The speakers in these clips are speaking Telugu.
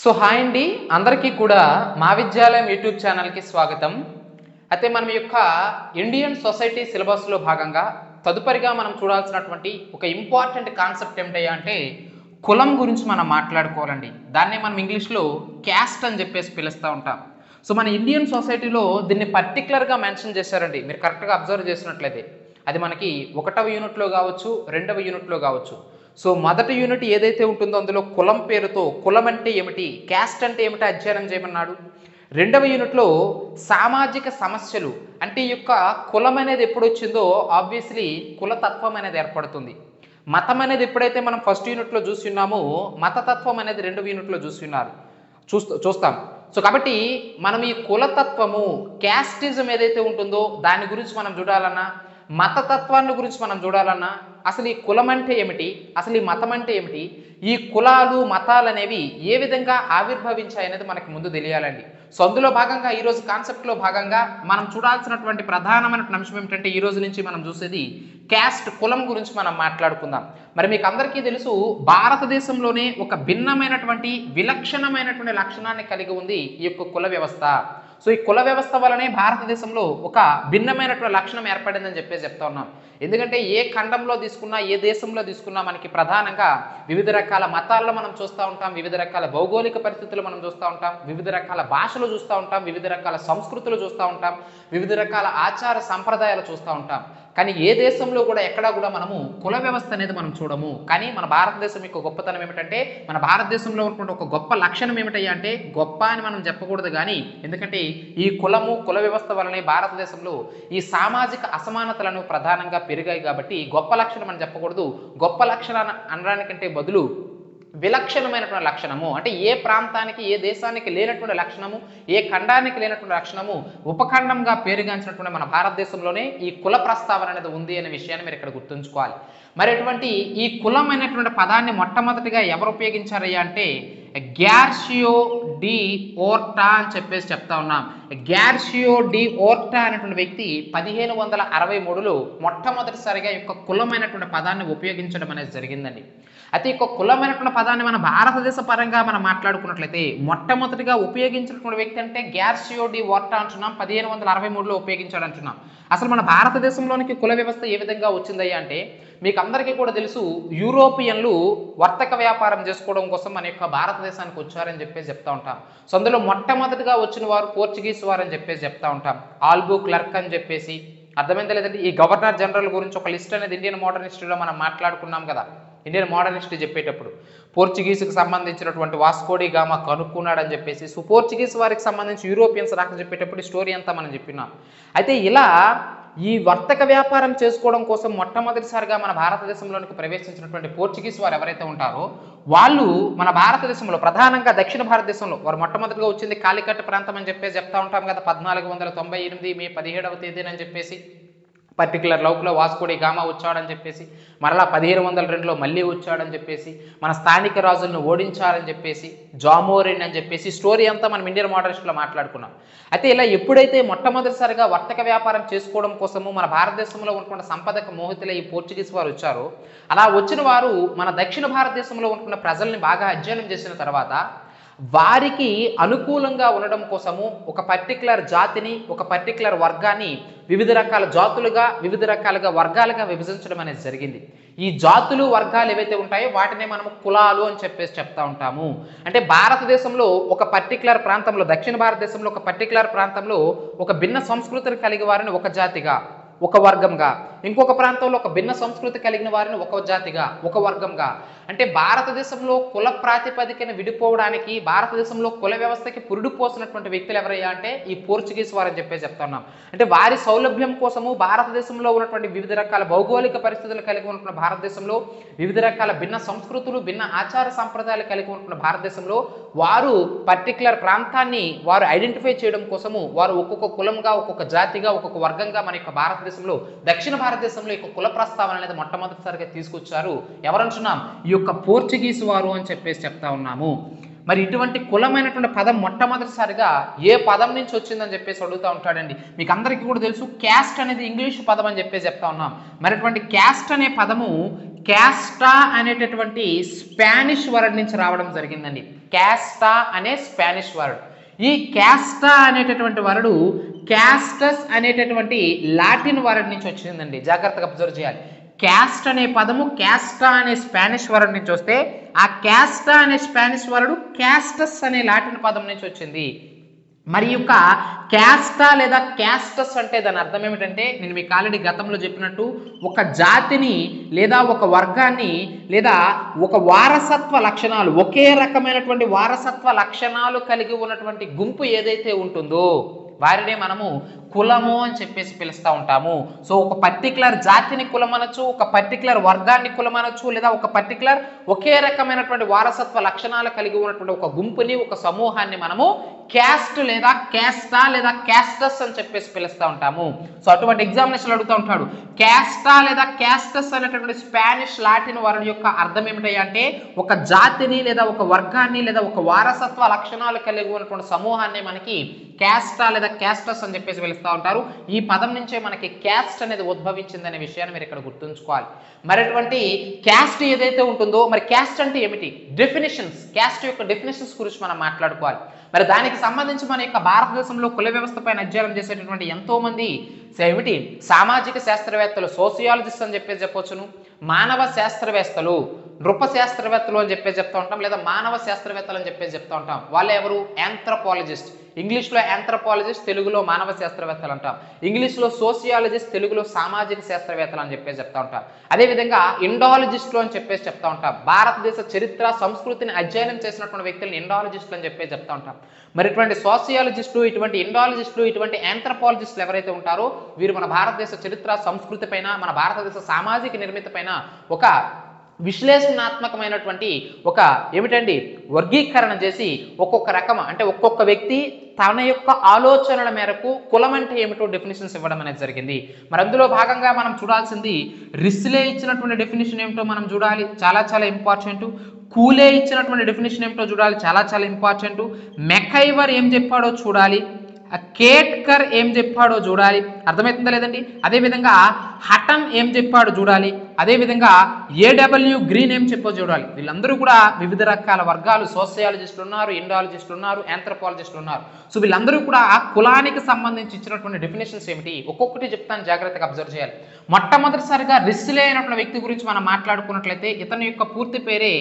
సో హాయ్ అండి, అందరికీ కూడా మా విద్యాలయం యూట్యూబ్ ఛానల్కి స్వాగతం. అయితే మనం యొక్క ఇండియన్ సొసైటీ సిలబస్లో భాగంగా తదుపరిగా మనం చూడాల్సినటువంటి ఒక ఇంపార్టెంట్ కాన్సెప్ట్ ఏమిటయ్యా అంటే కులం గురించి మనం మాట్లాడుకోవాలండి. దాన్నే మనం ఇంగ్లీష్లో క్యాస్ట్ అని చెప్పేసి పిలుస్తూ ఉంటాం. సో మన ఇండియన్ సొసైటీలో దీన్ని పర్టికులర్గా మెన్షన్ చేశారండి. మీరు కరెక్ట్గా అబ్జర్వ్ చేసినట్లయితే అది మనకి 1వ యూనిట్లో కావచ్చు, 2వ యూనిట్లో కావచ్చు. సో మొదటి యూనిట్ ఏదైతే ఉంటుందో అందులో కులం పేరుతో కులం అంటే ఏమిటి, క్యాస్ట్ అంటే ఏమిటి అధ్యయనం చేయమన్నాడు. 2వ యూనిట్లో సామాజిక సమస్యలు అంటే ఈ యొక్క కులం అనేది ఎప్పుడు వచ్చిందో ఆబ్వియస్లీ కులతత్వం అనేది ఏర్పడుతుంది. మతం అనేది ఎప్పుడైతే మనం ఫస్ట్ యూనిట్లో చూసి ఉన్నామో మతతత్వం అనేది 2వ యూనిట్లో చూస్తాం. సో కాబట్టి మనం ఈ కులతత్వము క్యాస్టిజం ఏదైతే ఉంటుందో దాని గురించి మనం చూడాలన్నా, మతతత్వాన్ని గురించి మనం చూడాలన్నా, అసలు ఈ కులం అంటే ఏమిటి, అసలు ఈ మతం అంటే ఏమిటి, ఈ కులాలు మతాలు అనేవి ఏ విధంగా ఆవిర్భవించాయి అనేది మనకు ముందు తెలియాలండి. సో అందులో భాగంగా ఈరోజు కాన్సెప్ట్లో భాగంగా మనం చూడాల్సినటువంటి ప్రధానమైన అంశం ఏమిటంటే ఈ రోజు నుంచి మనం చూసేది క్యాస్ట్, కులం గురించి మనం మాట్లాడుకుందాం. మరి మీకు అందరికీ తెలుసు, భారతదేశంలోనే ఒక భిన్నమైనటువంటి విలక్షణమైనటువంటి లక్షణాన్ని కలిగి ఉంది ఈ యొక్క కుల వ్యవస్థ. సో ఈ కుల వ్యవస్థ వలనే భారతదేశంలో ఒక భిన్నమైనటువంటి లక్షణం ఏర్పడిందని చెప్తా ఉన్నాం. ఎందుకంటే ఏ ఖండంలో తీసుకున్నా, ఏ దేశంలో తీసుకున్నా మనకి ప్రధానంగా వివిధ రకాల మతాల్లో మనం చూస్తూ ఉంటాం, వివిధ రకాల భౌగోళిక పరిస్థితులు మనం చూస్తూ ఉంటాం, వివిధ రకాల భాషలు చూస్తూ ఉంటాం, వివిధ రకాల సంస్కృతులు చూస్తూ ఉంటాం, వివిధ రకాల ఆచార సంప్రదాయాలు చూస్తూ ఉంటాం. కానీ ఏ దేశంలో కూడా ఎక్కడా కూడా మనము కుల వ్యవస్థ అనేది మనం చూడము. కానీ మన భారతదేశం యొక్క గొప్పతనం ఏమిటంటే, మన భారతదేశంలో ఉన్నటువంటి ఒక గొప్ప లక్షణం ఏమిటయ్యా అంటే, గొప్ప అని మనం చెప్పకూడదు కానీ, ఎందుకంటే ఈ కుల వ్యవస్థ వలనే భారతదేశంలో ఈ సామాజిక అసమానతలను ప్రధానంగా పెరిగాయి. కాబట్టి గొప్ప లక్షణం అని చెప్పకూడదు. గొప్ప లక్షణాన్ని అనడానికంటే బదులు విలక్షణమైనటువంటి లక్షణము అంటే ఏ ప్రాంతానికి, ఏ దేశానికి లేనటువంటి లక్షణము, ఏ ఖండానికి లేనటువంటి లక్షణము ఉపఖండంగా పేరుగాంచినటువంటి మన భారతదేశంలోనే ఈ కుల ప్రస్తావన అనేది ఉంది అనే విషయాన్ని మీరు ఇక్కడ గుర్తుంచుకోవాలి. మరి అటువంటి ఈ కులం అనేటువంటి పదాన్ని మొట్టమొదటిగా ఎవరు ఉపయోగించారయ్యా అంటే గ్యార్షియో డి ఓర్టా అని చెప్పేసి చెప్తా ఉన్నాం. గ్యార్షియో డి ఓర్టా అనేటువంటి వ్యక్తి 1563లో మొట్టమొదటిసారిగా ఈ యొక్క కులమైనటువంటి పదాన్ని ఉపయోగించడం అనేది జరిగిందండి. అయితే ఈ కులమైనటువంటి పదాన్ని మన భారతదేశ పరంగా మనం మాట్లాడుకున్నట్లయితే మొట్టమొదటిగా ఉపయోగించినటువంటి వ్యక్తి అంటే గ్యార్షియో డి ఓర్టా అంటున్నాం. 1563లో ఉపయోగించాడు అంటున్నాం. అసలు మన భారతదేశంలోనికి కుల వ్యవస్థ ఏ విధంగా వచ్చిందయ్యా అంటే, మీకు అందరికీ కూడా తెలుసు, యూరోపియన్లు వర్తక వ్యాపారం చేసుకోవడం కోసం మన యొక్క భారతదేశానికి వచ్చారని చెప్పేసి చెప్తా ఉంటాం. సో అందులో మొట్టమొదటిగా వచ్చిన వారు పోర్చుగీస్ వారు అని చెప్పేసి చెప్తా ఉంటాం. ఆల్బు క్లర్క్ అని చెప్పేసి, అర్థమైందా లేదంటే ఈ గవర్నర్ జనరల్ గురించి ఒక లిస్ట్ అనేది ఇండియన్ మోడర్న్ హిస్టరీలో మనం మాట్లాడుకున్నాం కదా. ఇండియన్ మోడర్న్ హిస్టరీ చెప్పేటప్పుడు పోర్చుగీస్కి సంబంధించినటువంటి వాస్కోడి గామా కనుక్కున్నాడని చెప్పేసి, సో పోర్చుగీస్ వారికి సంబంధించి యూరోపియన్స్ రాక చెప్పేటప్పుడు స్టోరీ అంతా మనం చెప్పినాం. అయితే ఇలా ఈ వర్తక వ్యాపారం చేసుకోవడం కోసం మొట్టమొదటిసారిగా మన భారతదేశంలోనికి ప్రవేశించినటువంటి పోర్చుగీస్ వారు ఎవరైతే ఉంటారో వాళ్ళు మన భారతదేశంలో ప్రధానంగా దక్షిణ భారతదేశంలో వారు మొట్టమొదటిగా వచ్చింది కాలికట్ ప్రాంతం అని చెప్పేసి చెప్తా ఉంటాం కదా. 1498 మే 17వ తేదీన అని చెప్పేసి పర్టికులర్ లౌక్లో వాస్కోడి గామా వచ్చాడని చెప్పేసి, మరలా 1502లో మళ్ళీ వచ్చాడని చెప్పేసి, మన స్థానిక రాజులను ఓడించాలని చెప్పేసి, జామోరిన్ అని చెప్పేసి స్టోరీ అంతా మనం ఇండియన్ మోడర్న్ హిస్టరీలో మాట్లాడుకున్నాం. అయితే ఇలా ఎప్పుడైతే మొట్టమొదటిసారిగా వర్తక వ్యాపారం చేసుకోవడం కోసము మన భారతదేశంలో ఉన్నటువంటి సంపదకు మోహితులై ఈ పోర్చుగీస్ వారు వచ్చారు. అలా వచ్చిన వారు మన దక్షిణ భారతదేశంలో ఉంటున్న ప్రజల్ని బాగా అధ్యయనం చేసిన తర్వాత వారికి అనుకూలంగా ఉండడం కోసము ఒక పర్టికులర్ జాతిని, ఒక పర్టికులర్ వర్గాన్ని వివిధ రకాల జాతులుగా, వివిధ రకాలుగా వర్గాలుగా విభజించడం అనేది జరిగింది. ఈ జాతులు, వర్గాలు ఏవైతే ఉంటాయో వాటినే మనము కులాలు అని చెప్పేసి చెప్తా ఉంటాము. అంటే భారతదేశంలో ఒక పర్టికులర్ ప్రాంతంలో, దక్షిణ భారతదేశంలో ఒక పర్టికులర్ ప్రాంతంలో ఒక భిన్న సంస్కృతిని కలిగి వారిని ఒక జాతిగా, ఒక వర్గంగా, ఇంకొక ప్రాంతంలో ఒక భిన్న సంస్కృతి కలిగిన వారిని ఒక జాతిగా, ఒక వర్గంగా, అంటే భారతదేశంలో కుల ప్రాతిపదికన విడిపోవడానికి, భారతదేశంలో కుల వ్యవస్థకి పురుడు పోసినటువంటి వ్యక్తులు ఎవరయ్యా అంటే ఈ పోర్చుగీస్ వారు అని చెప్పేసి చెప్తా ఉన్నాం. అంటే వారి సౌలభ్యం కోసము భారతదేశంలో ఉన్నటువంటి వివిధ రకాల భౌగోళిక పరిస్థితులు కలిగి ఉన్నటువంటి భారతదేశంలో, వివిధ రకాల భిన్న సంస్కృతులు, భిన్న ఆచార సంప్రదాయాలు కలిగి ఉన్నటువంటి భారతదేశంలో వారు పర్టికులర్ ప్రాంతాన్ని వారు ఐడెంటిఫై చేయడం కోసము వారు ఒక్కొక్క కులంగా, ఒక్కొక్క జాతిగా, ఒక్కొక్క వర్గంగా మన యొక్క భారతదేశంలో, దక్షిణ భారతదేశంలో ఈ కుల ప్రస్తావన అనేది మొట్టమొదటిసారిగా తీసుకొచ్చారు. ఎవరంటున్నాం? ఈ యొక్క పోర్చుగీస్ వారు అని చెప్పేసి చెప్తా ఉన్నాము. మరి ఇటువంటి కులమైనటువంటి పదం మొట్టమొదటిసారిగా ఏ పదం నుంచి వచ్చిందని చెప్పేసి అడుగుతూ ఉంటాడండి. మీకు అందరికీ కూడా తెలుసు, క్యాస్ట్ అనేది ఇంగ్లీష్ పదం అని చెప్పేసి చెప్తా ఉన్నాం. మరి అటువంటి క్యాస్ట్ అనే పదము క్యాస్టా అనేటటువంటి స్పానిష్ వర్డ్ నుంచి రావడం జరిగిందండి. క్యాస్టా అనే స్పానిష్ వర్డ్. ఈ క్యాస్టా అనేటటువంటి వర్డ్ క్యాస్టస్ అనేటటువంటి లాటిన్ వర్డ్ నుంచి వచ్చిందండి. జాగ్రత్తగా అబ్జర్వ్ చేయాలి. క్యాస్ట్ అనే పదము క్యాస్టా అనే స్పానిష్ వర్డ్ నుంచి వస్తే ఆ క్యాస్టా అనే స్పానిష్ వర్డ్ క్యాస్టస్ అనే లాటిన్ పదం నుంచి వచ్చింది. మరి యొక్క క్యాస్టా లేదా క్యాస్టస్ అంటే దాని అర్థం ఏమిటంటే నేను మీకు ఆల్రెడీ గతంలో చెప్పినట్టు ఒక జాతిని లేదా ఒక వర్గాన్ని లేదా ఒక వారసత్వ లక్షణాలు ఒకే రకమైనటువంటి వారసత్వ లక్షణాలు కలిగి ఉన్నటువంటి గుంపు ఏదైతే ఉంటుందో వారినే మనము కులము అని చెప్పేసి పిలుస్తూ ఉంటాము. సో ఒక పర్టికులర్ జాతిని కులం అనొచ్చు, ఒక పర్టికులర్ వర్గాన్ని కులం అనొచ్చు, లేదా ఒక పర్టికులర్ ఒకే రకమైనటువంటి వారసత్వ లక్షణాలు కలిగి ఉన్నటువంటి ఒక గుంపుని ఒక సమూహాన్ని మనము క్యాస్ట్ లేదా క్యాస్టా లేదా క్యాస్టస్ అని చెప్పేసి పిలుస్తూ ఉంటాము. సో అటువంటి ఎగ్జామినేషన్ అడుగుతూ ఉంటాడు. క్యాస్టా లేదా క్యాస్టస్ అనేటటువంటి స్పానిష్ లాటిన్ వర్డ్ యొక్క అర్థం ఏమిటంటే ఒక జాతిని లేదా ఒక వర్గాన్ని లేదా ఒక వారసత్వ లక్షణాలు కలిగి ఉన్నటువంటి సమూహాన్ని మనకి క్యాస్టా లేదా క్యాస్టస్ అని చెప్పేసి పిలుస్తూ ఉంటారు. ఈ పదం నుంచే మనకి క్యాస్ట్ అనేది ఉద్భవించిందనే విషయాన్ని మీరు ఇక్కడ గుర్తుంచుకోవాలి. మరి అటువంటి క్యాస్ట్ ఏదైతే ఉంటుందో మరి క్యాస్ట్ అంటే ఏమిటి, డెఫినేషన్స్, క్యాస్ట్ యొక్క డెఫినేషన్స్ గురించి మనం మాట్లాడుకోవాలి. మరి దానికి సంబంధించి మన యొక్క భారతదేశంలో కుల వ్యవస్థ పైన అధ్యయనం చేసేటటువంటి ఎంతో మంది ఏమిటి సామాజిక శాస్త్రవేత్తలు, సోషియాలజిస్ట్ అని చెప్పేసి చెప్పొచ్చును, మానవ శాస్త్రవేత్తలు, నృప శాస్త్రవేత్తలు అని చెప్పేసి చెప్తూ ఉంటాం, లేదా మానవ శాస్త్రవేత్తలు అని చెప్పేసి చెప్తూ ఉంటాం. వాళ్ళు ఎవరు? యాంథ్రోపాలజిస్ట్. ఇంగ్లీష్లో యాంథ్రోపాలజిస్ట్, తెలుగులో మానవ శాస్త్రవేత్తలు అంటాం. ఇంగ్లీష్లో సోషియాలజిస్ట్, తెలుగులో సామాజిక శాస్త్రవేత్తలు అని చెప్పేసి చెప్తా ఉంటాం. అదేవిధంగా ఇండాలజిస్టులు అని చెప్పేసి చెప్తా ఉంటాం. భారతదేశ చరిత్ర సంస్కృతిని అధ్యయనం చేసినటువంటి వ్యక్తులను ఇండాలజిస్టులు అని చెప్పేసి చెప్తా ఉంటాం. మరి ఇటువంటి సోషియాలజిస్టులు, ఇటువంటి ఇండాలజిస్టులు, ఇటువంటి యాంథ్రోపాలజిస్టులు ఎవరైతే ఉంటారో వీరు మన భారతదేశ చరిత్ర సంస్కృతి పైన, మన భారతదేశ సామాజిక నిర్మితి పైన ఒక విశ్లేషణాత్మకమైనటువంటి ఒక ఏమిటండి వర్గీకరణ చేసి ఒక్కొక్క రకం అంటే ఒక్కొక్క వ్యక్తి తన యొక్క ఆలోచనల మేరకు కులం అంటే ఏమిటో డెఫినేషన్స్ ఇవ్వడం అనేది జరిగింది. మరి అందులో భాగంగా మనం చూడాల్సింది రిస్లే ఇచ్చినటువంటి డెఫినేషన్ ఏమిటో మనం చూడాలి, చాలా చాలా ఇంపార్టెంట్. కూలే ఇచ్చినటువంటి డెఫినేషన్ ఏమిటో చూడాలి, చాలా చాలా ఇంపార్టెంట్. మెకైవర్ ఏం చెప్పాడో చూడాలి, కేట్కర్ ఏం చెప్పాడో చూడాలి, అర్థమవుతుందా లేదండి. అదేవిధంగా హటన్ ఏం చెప్పాడో చూడాలి, అదేవిధంగా ఏడబ్ల్యూ గ్రీన్ ఏం చెప్పో చూడాలి. వీళ్ళందరూ కూడా వివిధ రకాల వర్గాలు, సోషియాలజిస్టులు ఉన్నారు, ఇండాలజిస్టులు ఉన్నారు, యాంథ్రోపాలజిస్టులు ఉన్నారు. సో వీళ్ళందరూ కూడా కులానికి సంబంధించి ఇచ్చినటువంటి డెఫినేషన్స్ ఏమిటి ఒక్కొక్కటి చెప్తాను, జాగ్రత్తగా అబ్జర్వ్ చేయాలి. మొట్టమొదటిసారిగా రిస్లే అయినటువంటి వ్యక్తి గురించి మనం మాట్లాడుకున్నట్లయితే ఇతని యొక్క పూర్తి పేరే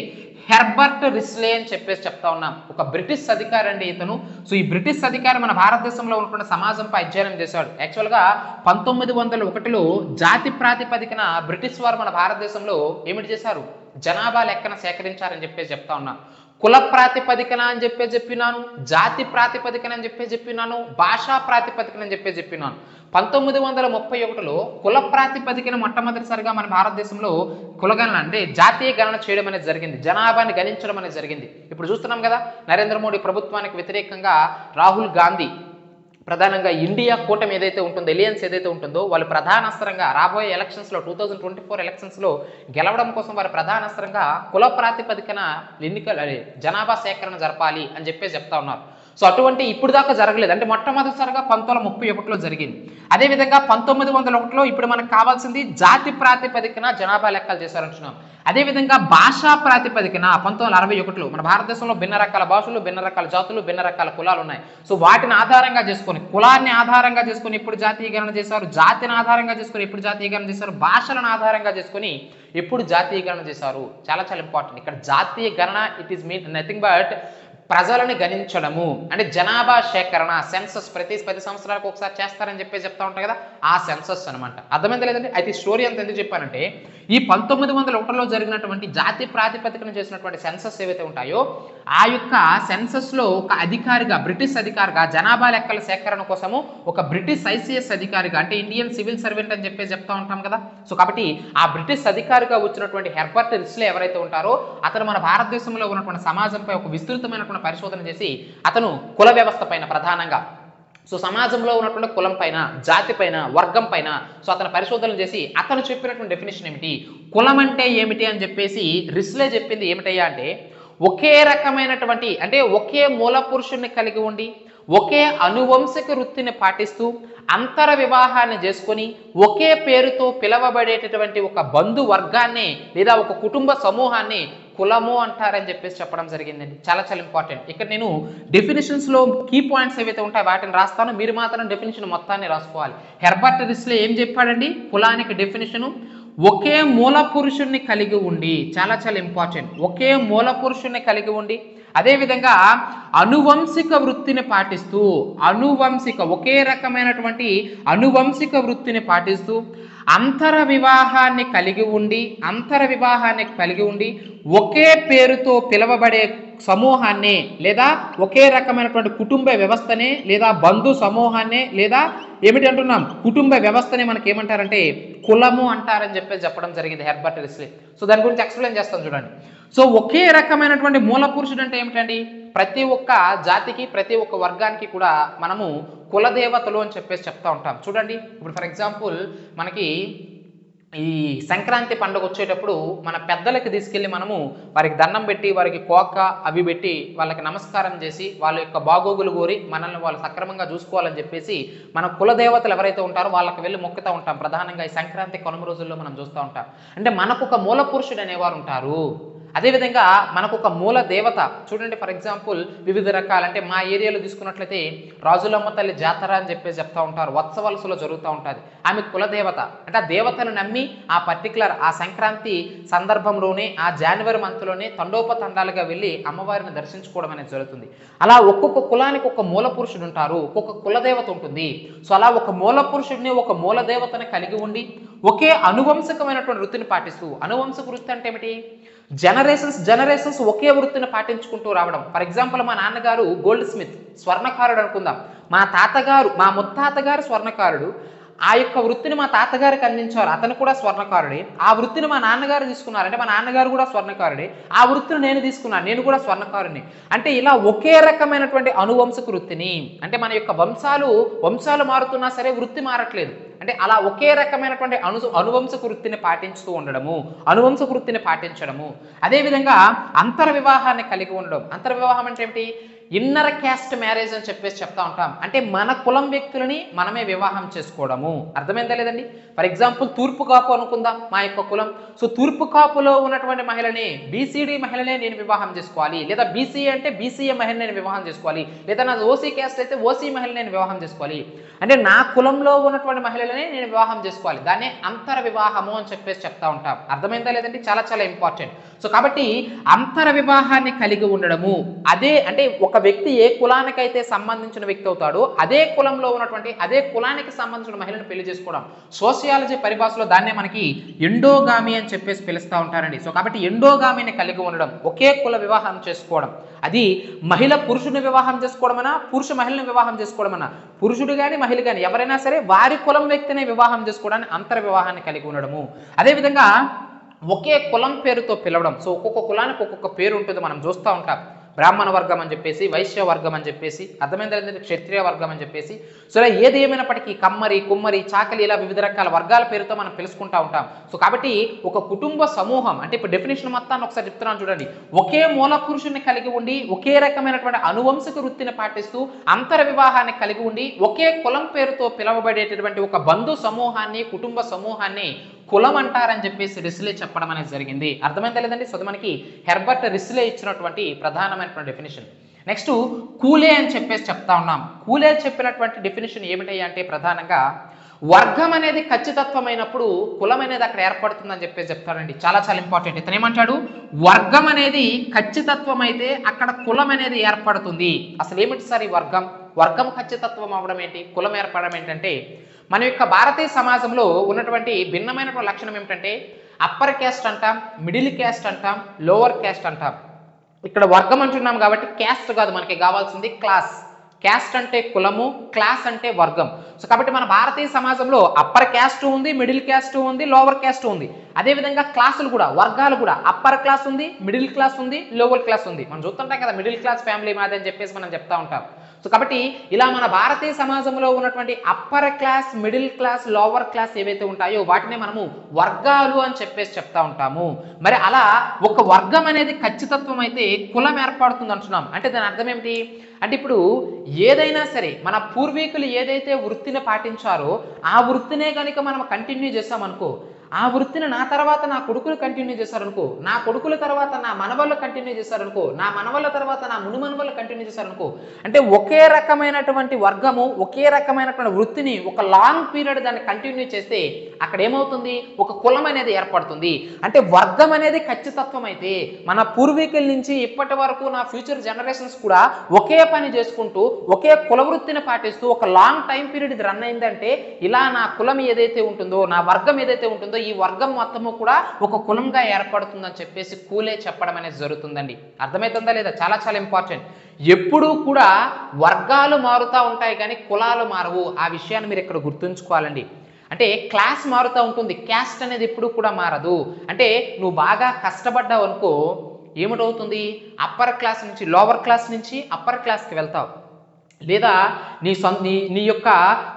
హెర్బర్ట్ రిస్లే అని చెప్పేసి చెప్తా ఉన్నాం. ఒక బ్రిటిష్ అధికారి అండి ఇతను. సో ఈ బ్రిటిష్ అధికారి మన భారతదేశంలో ఉన్నటువంటి సమాజంపై అధ్యయనం చేశాడు. యాక్చువల్గా 1901లో జాతి ప్రాతిపదికన బ్రిటిష్ వారు మన భారతదేశంలో ఏమిటి చేశారు, జనాభా లెక్కన సేకరించారని చెప్పేసి చెప్తా ఉన్నాం. కుల ప్రాతిపదికన అని చెప్పినాను, జాతి ప్రాతిపదికన అని చెప్పినాను, భాషా ప్రాతిపదికన అని చెప్పినాను. 1931లో కుల ప్రాతిపదికన మొట్టమొదటిసారిగా మన భారతదేశంలో కులగణన అంటే జాతీయ గణన చేయడం అనేది జరిగింది, జనాభాని గణించడం అనేది జరిగింది. ఇప్పుడు చూస్తున్నాం కదా, నరేంద్ర మోడీ ప్రభుత్వానికి వ్యతిరేకంగా రాహుల్ గాంధీ ప్రధానంగా ఇండియా కూటమి ఏదైతే ఉంటుందో, ఎలియన్స్ ఏదైతే ఉంటుందో వాళ్ళు ప్రధాన అస్త్రంగా రాబోయే ఎలక్షన్స్లో 2024 ఎలక్షన్స్లో గెలవడం కోసం వారి ప్రధాన అస్త్రంగా కుల ప్రాతిపదికన జనాభా సేకరణ జరపాలి అని చెప్పేసి చెప్తా ఉన్నారు. సో అటువంటి ఇప్పుడు దాకా జరగలేదు, అంటే మొట్టమొదటిసారిగా 1931లో జరిగింది. అదేవిధంగా 1901లో ఇప్పుడు మనకు కావాల్సింది జాతి ప్రాతిపదికన జనాభా లెక్కలు చేశారంటున్నాం. అదేవిధంగా భాషా ప్రాతిపదికన 1961లో మన భారతదేశంలో భిన్న రకాల భాషలు, భిన్న రకాల జాతులు, భిన్న రకాల కులాలు ఉన్నాయి. సో వాటిని ఆధారంగా చేసుకొని, కులాన్ని ఆధారంగా చేసుకొని ఇప్పుడు జాతీయ గణన చేశారు, జాతిని ఆధారంగా చేసుకొని ఇప్పుడు జాతీయ గణన చేశారు, భాషలను ఆధారంగా చేసుకొని ఎప్పుడు జాతీయ గణన చేశారు. చాలా చాలా ఇంపార్టెంట్. ఇక్కడ జాతీయ గణన it is mean nothing but ప్రజలను గణించడము, అంటే జనాభా సేకరణ, సెన్సస్ ప్రతి 10 సంవత్సరాలకు ఒకసారి చేస్తారని చెప్పేసి చెప్తా ఉంటాం కదా, ఆ సెన్సస్ అనమాట. అర్థమైంది లేదండి. అయితే ఈ స్టోరీ అంత ఎందుకు చెప్పానంటే ఈ 1901లో జరిగినటువంటి జాతి ప్రాతిపదికన చేసినటువంటి సెన్సస్ ఏవైతే ఉంటాయో ఆ యొక్క సెన్సస్లో ఒక అధికారిగా, బ్రిటిష్ అధికారిగా జనాభా లెక్కల సేకరణ కోసము ఒక బ్రిటిష్ ఐసీఎస్ అధికారిగా, అంటే ఇండియన్ సివిల్ సర్వెంట్ అని చెప్పేసి చెప్తా ఉంటాం కదా. సో కాబట్టి ఆ బ్రిటిష్ అధికారిగా వచ్చినటువంటి హెర్బర్ట్ రిస్లే ఎవరైతే ఉంటారో అతను మన భారతదేశంలో ఉన్నటువంటి సమాజంపై ఒక విస్తృతమైనటువంటి పరిశోధన చేసి అతను కుల వ్యవస్థ పైన ప్రధానంగా, సో సమాజంలో ఉన్నటువంటి కులం పైన, జాతి పైన, వర్గం పైన సో అతను పరిశోధనలు చేసి అతను చెప్పినటువంటి డెఫినేషన్ ఏమిటి, కులం అంటే ఏమిటి అని చెప్పేసి రిస్లే చెప్పింది ఏమిటయ్యా అంటే ఒకే రకమైనటువంటి, అంటే ఒకే మూల పురుషుణ్ణి కలిగి ఉండి ఒకే అనువంశిక వృత్తిని పాటిస్తూ అంతర వివాహాన్ని చేసుకొని ఒకే పేరుతో పిలవబడేటటువంటి ఒక బంధు వర్గాన్ని లేదా ఒక కుటుంబ సమూహాన్ని కులము అంటారని చెప్పేసి చెప్పడం జరిగిందండి. చాలా చాలా ఇంపార్టెంట్. ఇక్కడ నేను డెఫినేషన్స్లో కీ పాయింట్స్ ఏవైతే ఉంటాయో వాటిని రాస్తాను, మీరు మాత్రం డెఫినేషన్ మొత్తాన్ని రాసుకోవాలి. హెర్బర్ట్ రిస్లే ఏం చెప్పాడండి కులానికి డెఫినేషను? ఒకే మూల పురుషుణ్ణి కలిగి ఉండి, చాలా చాలా ఇంపార్టెంట్, ఒకే మూల పురుషుణ్ణి కలిగి ఉండి అదేవిధంగా అనువంశిక వృత్తిని పాటిస్తూ, అనువంశిక ఒకే రకమైనటువంటి అనువంశిక వృత్తిని పాటిస్తూ అంతర వివాహాన్ని కలిగి ఉండి ఒకే పేరుతో పిలువబడే సమూహాన్ని లేదా ఒకే రకమైనటువంటి కుటుంబ వ్యవస్థనే లేదా బంధు సమూహాన్ని లేదా ఏమిటి అంటున్నాం కుటుంబ వ్యవస్థని మనకి ఏమంటారంటే కులము అంటారని చెప్పడం జరిగింది హెర్బర్ట్ రిస్లే. సో దాని గురించి ఎక్స్ప్లెయిన్ చేస్తాను చూడండి. సో ఒకే రకమైనటువంటి మూల పురుషుడు అంటే ఏమిటండి? ప్రతి ఒక్క జాతికి ప్రతి ఒక్క వర్గానికి కూడా మనము కులదేవతలు అని చెప్పేసి చెప్తా ఉంటాం. చూడండి ఇప్పుడు ఫర్ ఎగ్జాంపుల్ మనకి ఈ సంక్రాంతి పండుగ వచ్చేటప్పుడు మన పెద్దలకి తీసుకెళ్ళి మనము వారికి దండం పెట్టి వారికి కోక అవి పెట్టి వాళ్ళకి నమస్కారం చేసి వాళ్ళ యొక్క బాగోగులు కోరి మనల్ని వాళ్ళు సక్రమంగా చూసుకోవాలని చెప్పేసి మన కులదేవతలు ఎవరైతే ఉంటారో వాళ్ళకి వెళ్ళి మొక్కుతూ ఉంటాం. ప్రధానంగా ఈ సంక్రాంతి కనుమ రోజుల్లో మనం చూస్తూ ఉంటాం. అంటే మనకు ఒక మూల పురుషుడు అనేవారు ఉంటారు. అదేవిధంగా మనకు ఒక మూల దేవత చూడండి ఫర్ ఎగ్జాంపుల్ వివిధ రకాలు అంటే మా ఏరియాలో తీసుకున్నట్లయితే రాజులమ్మ తల్లి జాతర అని చెప్పేసి చెప్తా ఉంటారు, వత్సవలసలో జరుగుతూ ఉంటుంది. ఆమె కులదేవత అంటే ఆ దేవతను నమ్మి ఆ పర్టికులర్ ఆ సంక్రాంతి సందర్భంలోనే ఆ జనవరి మంత్లోనే తండోపతండాలుగా వెళ్ళి అమ్మవారిని దర్శించుకోవడం అనేది జరుగుతుంది. అలా ఒక్కొక్క కులానికి ఒక మూల పురుషుడు ఉంటారు, ఒక్కొక్క కులదేవత ఉంటుంది. సో అలా ఒక మూల పురుషుడిని ఒక మూల దేవతని కలిగి ఉండి ఒకే అనువంశికమైనటువంటి వృత్తిని పాటిస్తూ, అనువంశిక వృత్తి అంటే ఏమిటి? జనరేషన్స్ ఒకే వృత్తిని పాటించుకుంటూ రావడం. ఫర్ ఎగ్జాంపుల్ మా నాన్నగారు గోల్డ్ స్మిత్ స్వర్ణకారుడు అనుకుందాం, మా ముత్తాతగారు స్వర్ణకారుడు, ఆ యొక్క వృత్తిని మా తాతగారికి అందించారు, అతను కూడా స్వర్ణకారుడే. ఆ వృత్తిని మా నాన్నగారు తీసుకున్నారు అంటే మా నాన్నగారు కూడా స్వర్ణకారుడే. ఆ వృత్తిని నేను తీసుకున్నాను, నేను కూడా స్వర్ణకారుని. అంటే ఇలా ఒకే రకమైనటువంటి అనువంశక వృత్తిని అంటే మన యొక్క వంశాలు మారుతున్నా సరే వృత్తి మారట్లేదు. అంటే అలా ఒకే రకమైనటువంటి అనువంశక వృత్తిని పాటించుతూ ఉండడము, అనువంశక వృత్తిని పాటించడము. అదేవిధంగా అంతర వివాహాన్ని కలిగి ఉండడం. అంతర వివాహం అంటే ఏమిటి? ఇన్నర్ క్యాస్ట్ మ్యారేజ్ అని చెప్పేసి చెప్తా ఉంటాం. అంటే మన కులం వ్యక్తులని మనమే వివాహం చేసుకోవడము. అర్థమైందా లేదండి? ఫర్ ఎగ్జాంపుల్ తూర్పు కాపు అనుకుందాం మా యొక్క కులం. సో తూర్పు కాపులో ఉన్నటువంటి మహిళని బీసీడీ మహిళనే నేను వివాహం చేసుకోవాలి, లేదా బీసీఏ అంటే బీసీఏ మహిళని నేను వివాహం చేసుకోవాలి, లేదా నా ఓసీ క్యాస్ట్ అయితే ఓసీ మహిళని నేను వివాహం చేసుకోవాలి. అంటే నా కులంలో ఉన్నటువంటి మహిళలనే నేను వివాహం చేసుకోవాలి. దాన్నే అంతర వివాహము అని చెప్పేసి చెప్తా ఉంటాం. అర్థమైందా లేదండి? చాలా చాలా ఇంపార్టెంట్. సో కాబట్టి అంతర వివాహాన్ని కలిగి ఉండడము, అదే అంటే ఒక వ్యక్తి ఏ కులానికైతే సంబంధించిన వ్యక్తి అవుతాడో అదే కులంలో ఉన్నటువంటి అదే కులానికి సంబంధించిన మహిళను పెళ్లి చేసుకోవడం. సోషియాలజీ పరిభాషలో దాన్నే మనకి ఎండోగామి అని చెప్పేసి పిలుస్తూ ఉంటారండి. సో కాబట్టి ఎండోగామిని కలిగి ఉండడం, ఒకే కుల వివాహం చేసుకోవడం. అది మహిళ పురుషుని వివాహం చేసుకోవడమన్నా, పురుష మహిళని వివాహం చేసుకోవడమన్నా, పురుషుడు కానీ మహిళ కానీ ఎవరైనా సరే వారి కులం వ్యక్తిని వివాహం చేసుకోవడానికి అంతర వివాహాన్ని కలిగి ఉండడము. అదేవిధంగా ఒకే కులం పేరుతో పిలవడం. సో ఒక్కొక్క కులానికి ఒక్కొక్క పేరు ఉంటుంది, మనం చూస్తూ ఉంటాం. బ్రాహ్మణ వర్గం అని చెప్పేసి, వైశ్య వర్గం అని చెప్పేసి, అర్థమైంది లేదంటే క్షత్రియ వర్గం అని చెప్పేసి. సో ఇలా ఏది ఏమైనప్పటికీ కమ్మరి, కుమ్మరి, చాకలి ఇలా వివిధ రకాల వర్గాల పేరుతో మనం పిలుచుకుంటూ ఉంటాం. సో కాబట్టి ఒక కుటుంబ సమూహం అంటే ఇప్పుడు డెఫినేషన్ మొత్తాన్ని ఒకసారి చెప్తున్నాను చూడండి. ఒకే మూల పురుషుని కలిగి ఉండి ఒకే రకమైనటువంటి అనువంశిక వృత్తిని పాటిస్తూ అంతర వివాహాన్ని కలిగి ఉండి ఒకే కులం పేరుతో పిలువబడేటటువంటి ఒక బంధు సమూహాన్ని, కుటుంబ సమూహాన్ని కులం అంటారని చెప్పేసి రిస్లే చెప్పడం అనేది జరిగింది. అర్థమైందా లేదండి? సో మనకి హెర్బర్ట్ రిస్లే ఇచ్చినటువంటి ప్రధానమైనటువంటి డెఫినేషన్. నెక్స్ట్ కూలే అని చెప్పేసి చెప్తా ఉన్నాం. కూలే చెప్పినటువంటి డెఫినేషన్ ఏమిటయ్యా అంటే ప్రధానంగా వర్గం అనేది ఖచ్చితత్వమైనప్పుడు కులం అనేది అక్కడ ఏర్పడుతుందని చెప్పేసి చెప్తాడండి. చాలా చాలా ఇంపార్టెంట్. ఇతను ఏమంటాడు? వర్గం అనేది ఖచ్చితత్వం అయితే అక్కడ కులం అనేది ఏర్పడుతుంది. అసలు ఏమిటి సార్ ఈ వర్గం ఖచ్చితత్వం అవడం ఏంటి, కులం ఏర్పడడం ఏంటంటే మన యొక్క భారతీయ సమాజంలో ఉన్నటువంటి భిన్నమైనటువంటి లక్షణం ఏమిటంటే అప్పర్ క్యాస్ట్ అంటాం, మిడిల్ క్యాస్ట్ అంటాం, లోవర్ క్యాస్ట్ అంటాం. ఇక్కడ వర్గం అంటున్నాం కాబట్టి క్యాస్ట్ కాదు మనకి కావాల్సింది క్లాస్. క్యాస్ట్ అంటే కులము, క్లాస్ అంటే వర్గం. సో కాబట్టి మన భారతీయ సమాజంలో అప్పర్ క్యాస్ట్ ఉంది, మిడిల్ క్యాస్ట్ ఉంది, లోవర్ క్యాస్ట్ ఉంది. అదేవిధంగా క్లాసులు కూడా, వర్గాలు కూడా అప్పర్ క్లాస్ ఉంది, మిడిల్ క్లాస్ ఉంది, లోవర్ క్లాస్ ఉంది. మనం చూస్తుంటాం కదా మిడిల్ క్లాస్ ఫ్యామిలీ మాది అని చెప్పేసి మనం చెప్తా ఉంటాం. సో కాబట్టి ఇలా మన భారతీయ సమాజంలో ఉన్నటువంటి upper class, middle class, lower class ఏవైతే ఉంటాయో వాటిని మనము వర్గాలు అని చెప్పేసి చెప్తా ఉంటాము. మరి అలా ఒక వర్గం అనేది ఖచ్చితత్వం అయితే కులం ఏర్పడుతుంది అంటున్నాం. అంటే దాని అర్థం ఏమిటి అంటే ఇప్పుడు ఏదైనా సరే మన పూర్వీకులు ఏదైతే వృత్తిని పాటించారో ఆ వృత్తినే కనుక మనం కంటిన్యూ చేస్తామనుకో, ఆ వృత్తిని నా తర్వాత నా కొడుకులు కంటిన్యూ చేశారనుకో, నా కొడుకుల తర్వాత నా మనవళ్ళు కంటిన్యూ చేశారనుకో, నా మనవళ్ళ తర్వాత నా మునుమనవళ్ళు కంటిన్యూ చేశారనుకో, అంటే ఒకే రకమైనటువంటి వర్గము, ఒకే రకమైనటువంటి వృత్తిని ఒక లాంగ్ పీరియడ్ దాన్ని కంటిన్యూ చేస్తే అక్కడ ఏమవుతుంది, ఒక కులం అనేది ఏర్పడుతుంది. అంటే వర్గం అనేది ఖచ్చితత్వం అయితే మన పూర్వీకుల నుంచి ఇప్పటి వరకు నా ఫ్యూచర్ జనరేషన్స్ కూడా ఒకే పని చేసుకుంటూ ఒకే కుల వృత్తిని పాటిస్తూ ఒక లాంగ్ టైం పీరియడ్ ఇది రన్ అయిందంటే ఇలా నా కులం ఏదైతే ఉంటుందో, నా వర్గం ఏదైతే ఉంటుందో ఈ వర్గం మొత్తము కూడా ఒక కులంగా ఏర్పడుతుందని చెప్పేసి కూలే చెప్పడం అనేది జరుగుతుందండి. అర్థమవుతుందా లేదా? చాలా చాలా ఇంపార్టెంట్. ఎప్పుడూ కూడా వర్గాలు మారుతూ ఉంటాయి కానీ కులాలు మారవు. ఆ విషయాన్ని మీరు ఇక్కడ గుర్తుంచుకోవాలండి. అంటే క్లాస్ మారుతూ ఉంటుంది, క్యాస్ట్ అనేది ఎప్పుడు కూడా మారదు. అంటే నువ్వు బాగా కష్టపడ్డావు అనుకో, ఏమిటవుతుంది, అప్పర్ క్లాస్ నుంచి లోవర్ క్లాస్ నుంచి అప్పర్ క్లాస్కి వెళ్తావు. లేదా నీ యొక్క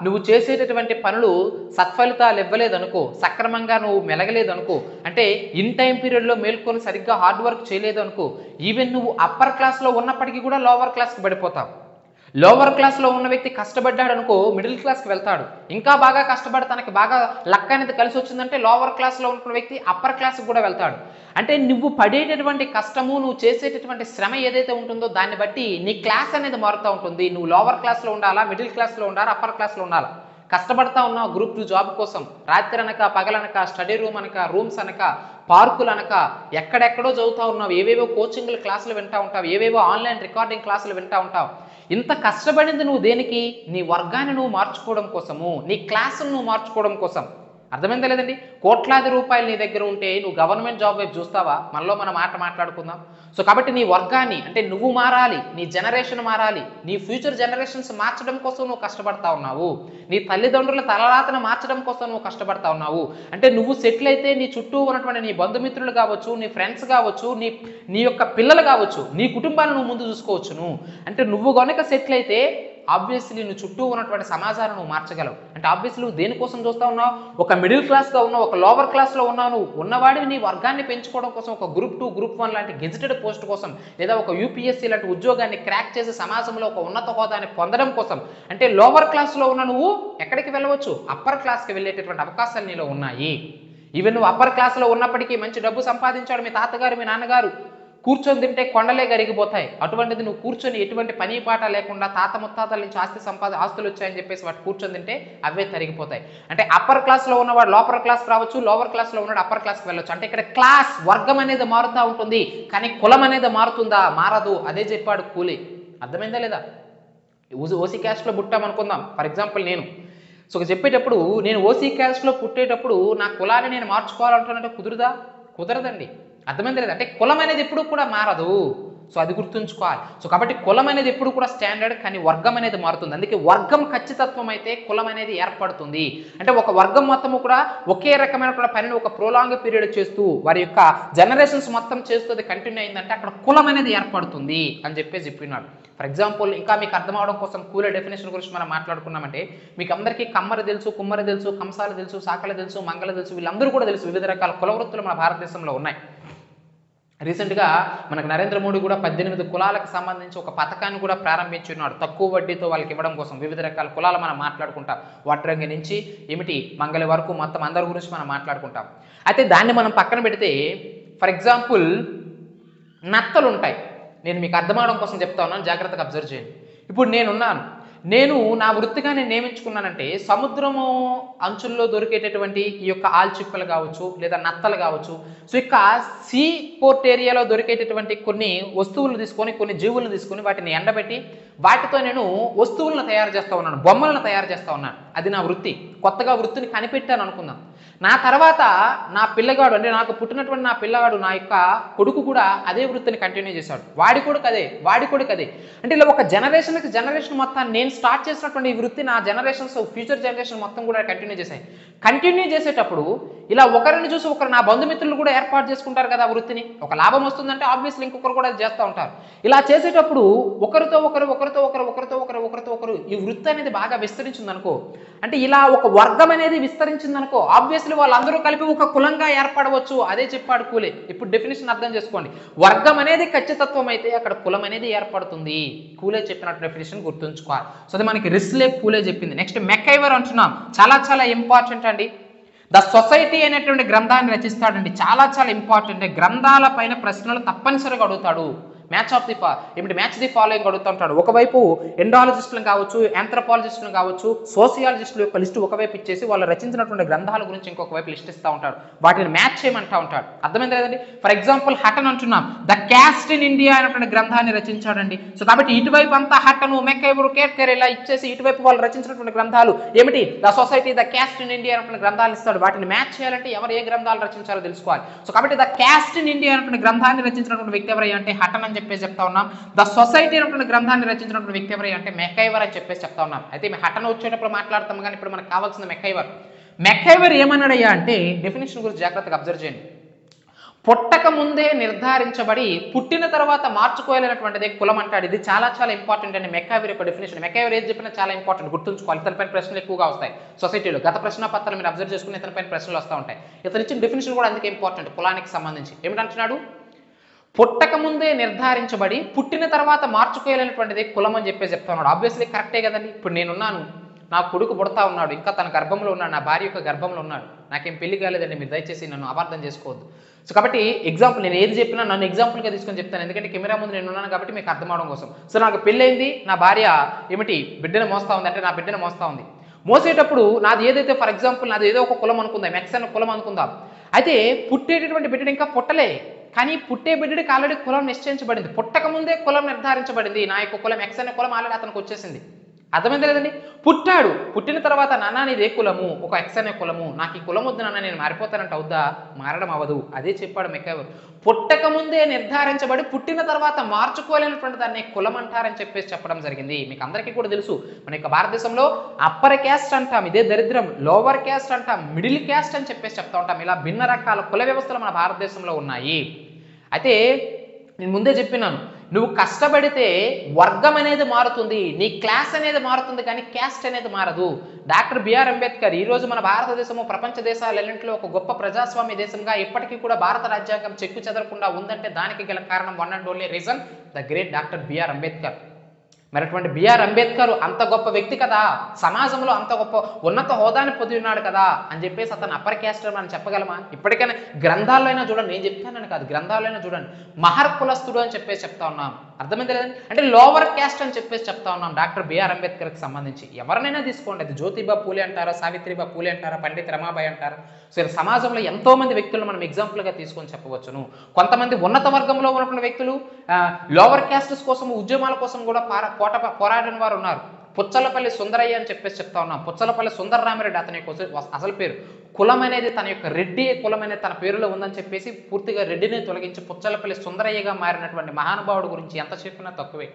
నువ్వు చేసేటటువంటి పనులు సత్ఫలితాలు ఇవ్వలేదనుకో, సక్రమంగా నువ్వు మెలగలేదనుకో, అంటే ఇన్ టైం పీరియడ్లో మేల్కొని సరిగ్గా హార్డ్ వర్క్ చేయలేదు అనుకో, ఈవెన్ నువ్వు అప్పర్ క్లాస్లో ఉన్నప్పటికీ కూడా లోవర్ క్లాస్కి పడిపోతావు. లోవర్ క్లాస్లో ఉన్న వ్యక్తి కష్టపడ్డాడు అనుకో మిడిల్ క్లాస్కి వెళ్తాడు. ఇంకా బాగా కష్టపడి తనకి బాగా లక్ అనేది కలిసి వచ్చిందంటే లోవర్ క్లాస్లో ఉన్న వ్యక్తి అప్పర్ క్లాస్కి కూడా వెళ్తాడు. అంటే నువ్వు పడేటటువంటి కష్టము, నువ్వు చేసేటటువంటి శ్రమ ఏదైతే ఉంటుందో దాన్ని బట్టి నీ క్లాస్ అనేది మారుతూ ఉంటుంది. నువ్వు లోవర్ క్లాస్లో ఉండాలా, మిడిల్ క్లాస్లో ఉండాలా, అప్పర్ క్లాస్లో ఉండాలా. కష్టపడతా ఉన్నావు గ్రూప్ 2 జాబ్ కోసం, రాత్రి అనక పగలనక, స్టడీ రూమ్ అనక, రూమ్స్ అనక, పార్కులు అనక, ఎక్కడెక్కడో చదువుతూ ఉన్నావు, ఏవేవో కోచింగ్లు క్లాసులు వింటూ ఉంటావు, ఏవేవో ఆన్లైన్ రికార్డింగ్ క్లాసులు వింటూ ఉంటావు. ఇంత కష్టపడింది నువ్వు దేనికి? నీ వర్గాన్ని నువ్వు మార్చుకోవడం కోసము, నీ క్లాసును నువ్వు మార్చుకోవడం కోసం. అర్థమైందా లేదండి? కోట్లాది రూపాయలు నీ దగ్గర ఉంటే నువ్వు గవర్నమెంట్ జాబ్ వైపు చూస్తావా? మనలో మనం మాట్లాడుకుందాం. సో కాబట్టి నీ వర్గాన్ని అంటే నువ్వు మారాలి, నీ జనరేషన్ మారాలి, నీ ఫ్యూచర్ జనరేషన్స్ మార్చడం కోసం నువ్వు కష్టపడతా ఉన్నావు. నీ తల్లిదండ్రుల తలరాతను మార్చడం కోసం నువ్వు కష్టపడతా ఉన్నావు. అంటే నువ్వు సెటిల్ అయితే నీ చుట్టూ ఉన్నటువంటి నీ బంధుమిత్రులు కావచ్చు, నీ ఫ్రెండ్స్ కావచ్చు, నీ యొక్క పిల్లలు కావచ్చు, నీ కుటుంబాన్ని నువ్వు ముందు చూసుకోవచ్చును. అంటే నువ్వు కనుక సెటిల్ అయితే ఆబ్వియస్లీ నువ్వు చుట్టూ ఉన్నటువంటి సమాజాన్ని నువ్వు మార్చగలవు. అంటే ఆబ్వియస్లీ నువ్వు దేనికోసం చూస్తూ ఉన్నావు? ఒక మిడిల్ క్లాస్గా ఉన్నావు, ఒక లోవర్ క్లాస్లో ఉన్నావు. నువ్వు ఉన్నవాడివి నీ వర్గాన్ని పెంచుకోవడం కోసం, ఒక గ్రూప్ 2, గ్రూప్ 1 లాంటి గెజిటెడ్ పోస్ట్ కోసం, లేదా ఒక యూపీఎస్సీ లాంటి ఉద్యోగాన్ని క్రాక్ చేసి సమాజంలో ఒక ఉన్నత హోదాన్ని పొందడం కోసం. అంటే లోవర్ క్లాస్లో ఉన్న నువ్వు ఎక్కడికి వెళ్ళవచ్చు? అప్పర్ క్లాస్కి వెళ్ళేటటువంటి అవకాశాలు నీలో ఉన్నాయి. ఈవెన్ నువ్వు అప్పర్ క్లాస్లో ఉన్నప్పటికీ మంచి డబ్బు సంపాదించాడు మీ తాతగారు, మీ నాన్నగారు, కూర్చొని తింటే కొండలే కరిగిపోతాయి. అటువంటిది నువ్వు కూర్చొని ఎటువంటి పని పాట లేకుండా తాత ముత్తాతల నుంచి ఆస్తులు వచ్చాయని చెప్పేసి వాటి కూర్చొని తింటే అవే తరిగిపోతాయి. అంటే అప్పర్ క్లాస్లో ఉన్నవాడు లోవర్ క్లాస్ రావచ్చు, లోవర్ క్లాస్లో ఉన్నవాడు అప్పర్ క్లాస్కి వెళ్ళొచ్చు. అంటే ఇక్కడ క్లాస్ వర్గం అనేది మారుతూ ఉంటుంది కానీ కులం అనేది మారుతుందా? మారదు. అదే చెప్పాడు కూలీ. అర్థమైందా లేదా? ఓసీ క్యాస్ట్లో పుట్టామనుకుందాం. ఫర్ ఎగ్జాంపుల్ నేను చెప్పేటప్పుడు నేను ఓసీ క్యాస్ట్లో పుట్టేటప్పుడు నా కులాన్ని నేను మార్చుకోవాలంటున్నట్టు కుదరదండి. అర్థమైంది లేదా? అంటే కులం అనేది ఎప్పుడు కూడా మారదు. సో అది గుర్తుంచుకోవాలి. సో కాబట్టి కులం అనేది ఎప్పుడు కూడా స్టాండర్డ్ కానీ వర్గం అనేది మారుతుంది. అందుకే వర్గం ఖచ్చితత్వం అయితే కులం అనేది ఏర్పడుతుంది. అంటే ఒక వర్గం మొత్తము కూడా ఒకే రకమైన పనిని ఒక ప్రోలాంగ్ పీరియడ్ చేస్తూ వారి యొక్క జనరేషన్స్ మొత్తం చేస్తూ అది కంటిన్యూ అయిందంటే అక్కడ కులం అనేది ఏర్పడుతుంది అని చెప్పినాడు. ఫర్ ఎగ్జాంపుల్ ఇంకా మీకు అర్థం అవడం కోసం కూల డెఫినేషన్ గురించి మనం మాట్లాడుకున్నామంటే మీకు అందరికీ కమ్మరి తెలుసు, కుమ్మరి తెలుసు, కంసాలు తెలుసు, సాకలు తెలుసు, మంగళ తెలుసు, వీళ్ళందరూ కూడా తెలుసు. వివిధ రకాల కుల వృత్తులు మన భారతదేశంలో ఉన్నాయి. రీసెంట్గా మనకు నరేంద్ర మోడీ కూడా 18 కులాలకు సంబంధించి ఒక పథకాన్ని కూడా ప్రారంభించున్నాడు. తక్కువ వడ్డీతో వాళ్ళకి ఇవ్వడం కోసం. వివిధ రకాల కులాలు మనం మాట్లాడుకుంటాం. వడ్రంగి నుంచి మంగళ వరకు మొత్తం అందరి గురించి మనం మాట్లాడుకుంటాం. అయితే దాన్ని మనం పక్కన పెడితే ఫర్ ఎగ్జాంపుల్ నత్తలు ఉంటాయి. నేను మీకు అర్థమవడం కోసం చెప్తా ఉన్నాను, జాగ్రత్తగా అబ్జర్వ్ చేయండి. ఇప్పుడు నేను నా వృత్తిగా నేను నియమించుకున్నానంటే సముద్రము అంచుల్లో దొరికేటటువంటి ఈ యొక్క ఆల్చిప్పలు కావచ్చు లేదా నత్తలు కావచ్చు. సో ఇక సీ పోర్ట్ ఏరియాలో దొరికేటటువంటి కొన్ని వస్తువులను తీసుకొని, కొన్ని జీవులను తీసుకొని వాటిని ఎండబెట్టి వాటితో నేను వస్తువులను తయారు చేస్తూ ఉన్నాను, బొమ్మలను తయారు చేస్తూ ఉన్నాను. అది నా వృత్తి. కొత్తగా వృత్తిని కనిపెట్టాను అనుకుందాం. నా తర్వాత నా పిల్లగాడు అంటే నాకు పుట్టినటువంటి నా పిల్లగాడు, నా యొక్క కొడుకు కూడా అదే వృత్తిని కంటిన్యూ చేశాడు. వాడి కొడుకు అదే. అంటే ఇలా ఒక జనరేషన్ మొత్తాన్ని నేను స్టార్ట్ చేసినటువంటి ఈ వృత్తి నా జనరేషన్స్ ఫ్యూచర్ జనరేషన్ మొత్తం కూడా కంటిన్యూ చేశాయి. కంటిన్యూ చేసేటప్పుడు ఇలా ఒకరిని చూసి ఒకరు నా బంధుమిత్రులు కూడా ఏర్పాటు చేసుకుంటారు కదా వృత్తిని. ఒక లాభం వస్తుందంటే ఆబ్వియస్లీ ఇంకొకరు కూడా చేస్తూ ఉంటారు. ఇలా చేసేటప్పుడు ఒకరితో ఒకరు ఈ వృత్తి అనేది బాగా విస్తరించింది అనుకో, అంటే ఇలా ఒక వర్గం అనేది విస్తరించింది అనుకో, ఆబ్వియస్లీ వాళ్ళందరూ కలిపి ఒక కులంగా ఏర్పడవచ్చు. అదే చెప్పాడు కూలే. ఇప్పుడు డెఫినేషన్ అర్థం చేసుకోండి. వర్గం అనేది ఖచ్చితత్వం అయితే అక్కడ కులం అనేది ఏర్పడుతుంది. కూలే చెప్పినట్టు డెఫినేషన్ గుర్తుంచుకోవాలి. సో అది మనకి రిస్లే కూలే చెప్పింది. నెక్స్ట్ మెకైవర్ అంటున్నాం, చాలా చాలా ఇంపార్టెంట్ అండి. ద సొసైటీ అనేటువంటి గ్రంథాన్ని రచిస్తాడండి. చాలా చాలా ఇంపార్టెంట్. గ్రంథాల పైన ప్రశ్నలు తప్పనిసరిగా అడుగుతాడు. మ్యాచ్ ది ఫాలోయింగ్ అడుగుతూ ఉంటాడు. ఒకవైపు ఎండాలజిస్టులు కావచ్చు, ఆంథ్రోపాలజిస్టులు కావచ్చు, సోషియాలజిస్టుల యొక్క లిస్టు ఒకవైపు ఇచ్చేసి వాళ్ళు రచించినటువంటి గ్రంథాల గురించి ఇంకొక వైపు లిస్ట్ ఇస్తూ ఉంటాడు. వాటిని మ్యాచ్ చేయమంటూ ఉంటాడు. అర్థమైంది కదండి. ఫర్ ఎగ్జాంపుల్ హటన్ అంటున్నాం, ద క్యాస్ట్ ఇన్ ఇండియా అనేటువంటి గ్రంథాన్ని రచించాడండి. సో కాబట్టి ఇటువైపు అంతా హటను, మెకైవర్, కేట్కర్ ఇలా ఇచ్చేసి ఇటువైపు వాళ్ళు రచించినటువంటి గ్రంథాలు ఏమిటి, the society, the cast in India అనేటువంటి గ్రంథాలు ఇస్తాడు. వాటిని మ్యాచ్ చేయాలంటే ఎవరు ఏ గ్రంథాలు రచించారో తెలుసుకోవాలి. సో కాబట్టి ద క్యాస్ట్ ఇన్ ఇండియా అనేటువంటి గ్రంథాన్ని రచించినటువంటి వ్యక్తి ఎవరై అంటే హటన్ అని చెప్పేసి చెప్తా ఉన్నాం. ద సొసైటీ అనేటువంటి గ్రంథాన్ని రచించినటువంటి వ్యక్తి ఎవరై అంటే మెకైవర్ అని చెప్పేసి చెప్తా ఉన్నాం. అయితే హటన్ వచ్చేటప్పుడు మాట్లాడతాం, కానీ ఇప్పుడు మనకు కావాల్సిన మెకైవర్ ఏమన్నాడయ్యా అంటే, డెఫినేషన్ గురించి జాగ్రత్తగా అబ్జర్వ్ చేయండి. పుట్టక ముందే నిర్ధారించబడి పుట్టిన తర్వాత మార్చుకోలేనటువంటిది కులం అంటాడు. ఇది చాలా చాలా ఇంపార్టెంట్ అండి మెకైవర్ యొక్క డెఫినేషన్. మెకైవర్ ఏది చెప్పినా చాలా ఇంపార్టెంట్, గుర్తుంచుకోవాలి. ఇతనిపైన ప్రశ్నలు ఎక్కువగా వస్తాయి సొసైటీలో. గత ప్రశ్న పత్రాలు మీరు అబ్జర్వ్ చేసుకుని ఇతనిపైన ప్రశ్నలు వస్తూ ఉంటాయి. ఇతను ఇచ్చిన డెఫినేషన్ కూడా అందుకే ఇంపార్టెంట్ కులానికి సంబంధించి. ఏమిటంటున్నాడు, పుట్టక ముందే నిర్ధారించబడి పుట్టిన తర్వాత మార్చుకోలేనటువంటిది కులం అని చెప్పేసి చెప్తా ఉన్నాడు. ఆబ్వియస్లీ కరెక్టే కదండి. ఇప్పుడు నేనున్నాను, నా కొడుకు పుడతా ఉన్నాడు, ఇంకా తన గర్భంలో ఉన్నాడు, నా భార్య యొక్క గర్భంలో ఉన్నాడు, నాకేం పెళ్లి కాలేదండి, మీరు దయచేసి నన్ను అపార్థం చేసుకోవద్దు. సో కాబట్టి ఎగ్జాంపుల్ నేను ఏది చెప్పినా నన్ను ఎగ్జాంపుల్గా తీసుకొని చెప్తాను, ఎందుకంటే కెమెరా ముందు నేను ఉన్నాను కాబట్టి మీకు అర్థం అవడం కోసం. సో నాకు పెళ్ళైంది, నా భార్య ఏమిటి బిడ్డను మోస్తా ఉంది అంటే నా బిడ్డను మోస్తా ఉంది. మోసేటప్పుడు నాది ఏదైతే ఫర్ ఎగ్జాంపుల్ నాది ఏదో ఒక కులం అనుకుందాం, ఎక్స్ అనే కులం అనుకుందాం. అయితే పుట్టేటటువంటి బిడ్డడు ఇంకా పుట్టలే, కానీ పుట్టే బిడ్డడికి ఆల్రెడీ కులం నిశ్చయించబడింది. పుట్టక ముందే కులం నిర్ధారించబడింది. నా యొక్క కులం ఎక్స్ అనే కులం ఆల్రెడీ అతనికి వచ్చేసింది. అర్థమైంది కదండి. పుట్టాడు, పుట్టిన తర్వాత నాన్న నీదే కులము, ఒక ఎక్స్ అనే కులము, నాకు ఈ కులం వద్దు నాన్న, నేను మారిపోతానంటే అవుద్దా, మారడం అవ్వదు. అదే చెప్పాడు మెకైవర్. పుట్టక ముందే నిర్ధారించబడి పుట్టిన తర్వాత మార్చుకోలేనటువంటి దాన్ని కులం అంటారని చెప్పేసి చెప్పడం జరిగింది. మీకు అందరికీ కూడా తెలుసు, మన యొక్క భారతదేశంలో అప్పర్ క్యాస్ట్ అంటాం, ఇదే దరిద్రం, లోవర్ క్యాస్ట్ అంటాం, మిడిల్ క్యాస్ట్ అని చెప్పేసి చెప్తా ఉంటాం. ఇలా భిన్న రకాల కుల వ్యవస్థలు మన భారతదేశంలో ఉన్నాయి. అయితే నేను ముందే చెప్పినాను, నువ్వు కష్టపడితే వర్గం అనేది మారుతుంది, నీ క్లాస్ అనేది మారుతుంది, కానీ క్యాస్ట్ అనేది మారదు. డాక్టర్ బిఆర్ అంబేద్కర్ ఈరోజు మన భారతదేశము ప్రపంచ దేశాలన్నింటిలో ఒక గొప్ప ప్రజాస్వామ్య దేశంగా ఇప్పటికీ కూడా భారత రాజ్యాంగం చెక్కు చెదరకుండా ఉందంటే దానికి గల కారణం one and only reason the great doctor B R Ambedkar. మరి అటువంటి బిఆర్ అంబేద్కర్ అంత గొప్ప వ్యక్తి కదా, సమాజంలో అంత గొప్ప ఉన్నత హోదాని పొంది ఉన్నాడు కదా అని చెప్పేసి అతను అప్పర్ క్యాస్ట్ మనం చెప్పగలమా? ఇప్పటికైనా గ్రంథాల్లో అయినా చూడండి, నేను చెప్తానని కాదు, గ్రంథాల్లో అయినా చూడండి, మహర్ కులస్తుడు అని చెప్పేసి చెప్తా ఉన్నాం. అర్థమైంది లేదండి. అంటే లోవర్ క్యాస్ట్ అని చెప్పేసి చెప్తా ఉన్నాం డాక్టర్ బిఆర్ అంబేద్కర్కి సంబంధించి. ఎవరినైనా తీసుకోండి, అది జ్యోతిబా పూలే అంటారా, సావిత్రిబా పూలే అంటారా, పండిత్ రమాబాయి అంటారా. సో ఇలా సమాజంలో ఎంతో మంది వ్యక్తులను మనం ఎగ్జాంపుల్గా తీసుకొని చెప్పవచ్చును. కొంతమంది ఉన్నత వర్గంలో ఉన్నటువంటి వ్యక్తులు లోవర్ క్యాస్టెస్ కోసం ఉద్యమాల కోసం కూడా పోరాడిన వారు ఉన్నారు. పుచ్చలపల్లి సుందరయ్య అని చెప్పేసి చెప్తా ఉన్నాం. పుచ్చలపల్లి సుందరరామిరెడ్డి అతని యొక్క అసలు పేరు. కులం అనేది తన యొక్క రెడ్డి కులం అనేది తన పేరులో ఉందని చెప్పేసి పూర్తిగా రెడ్డిని తొలగించి పుచ్చలపల్లి సుందరయ్యగా మారినటువంటి మహానుభావుడు గురించి ఎంత చెప్పినా తక్కువే.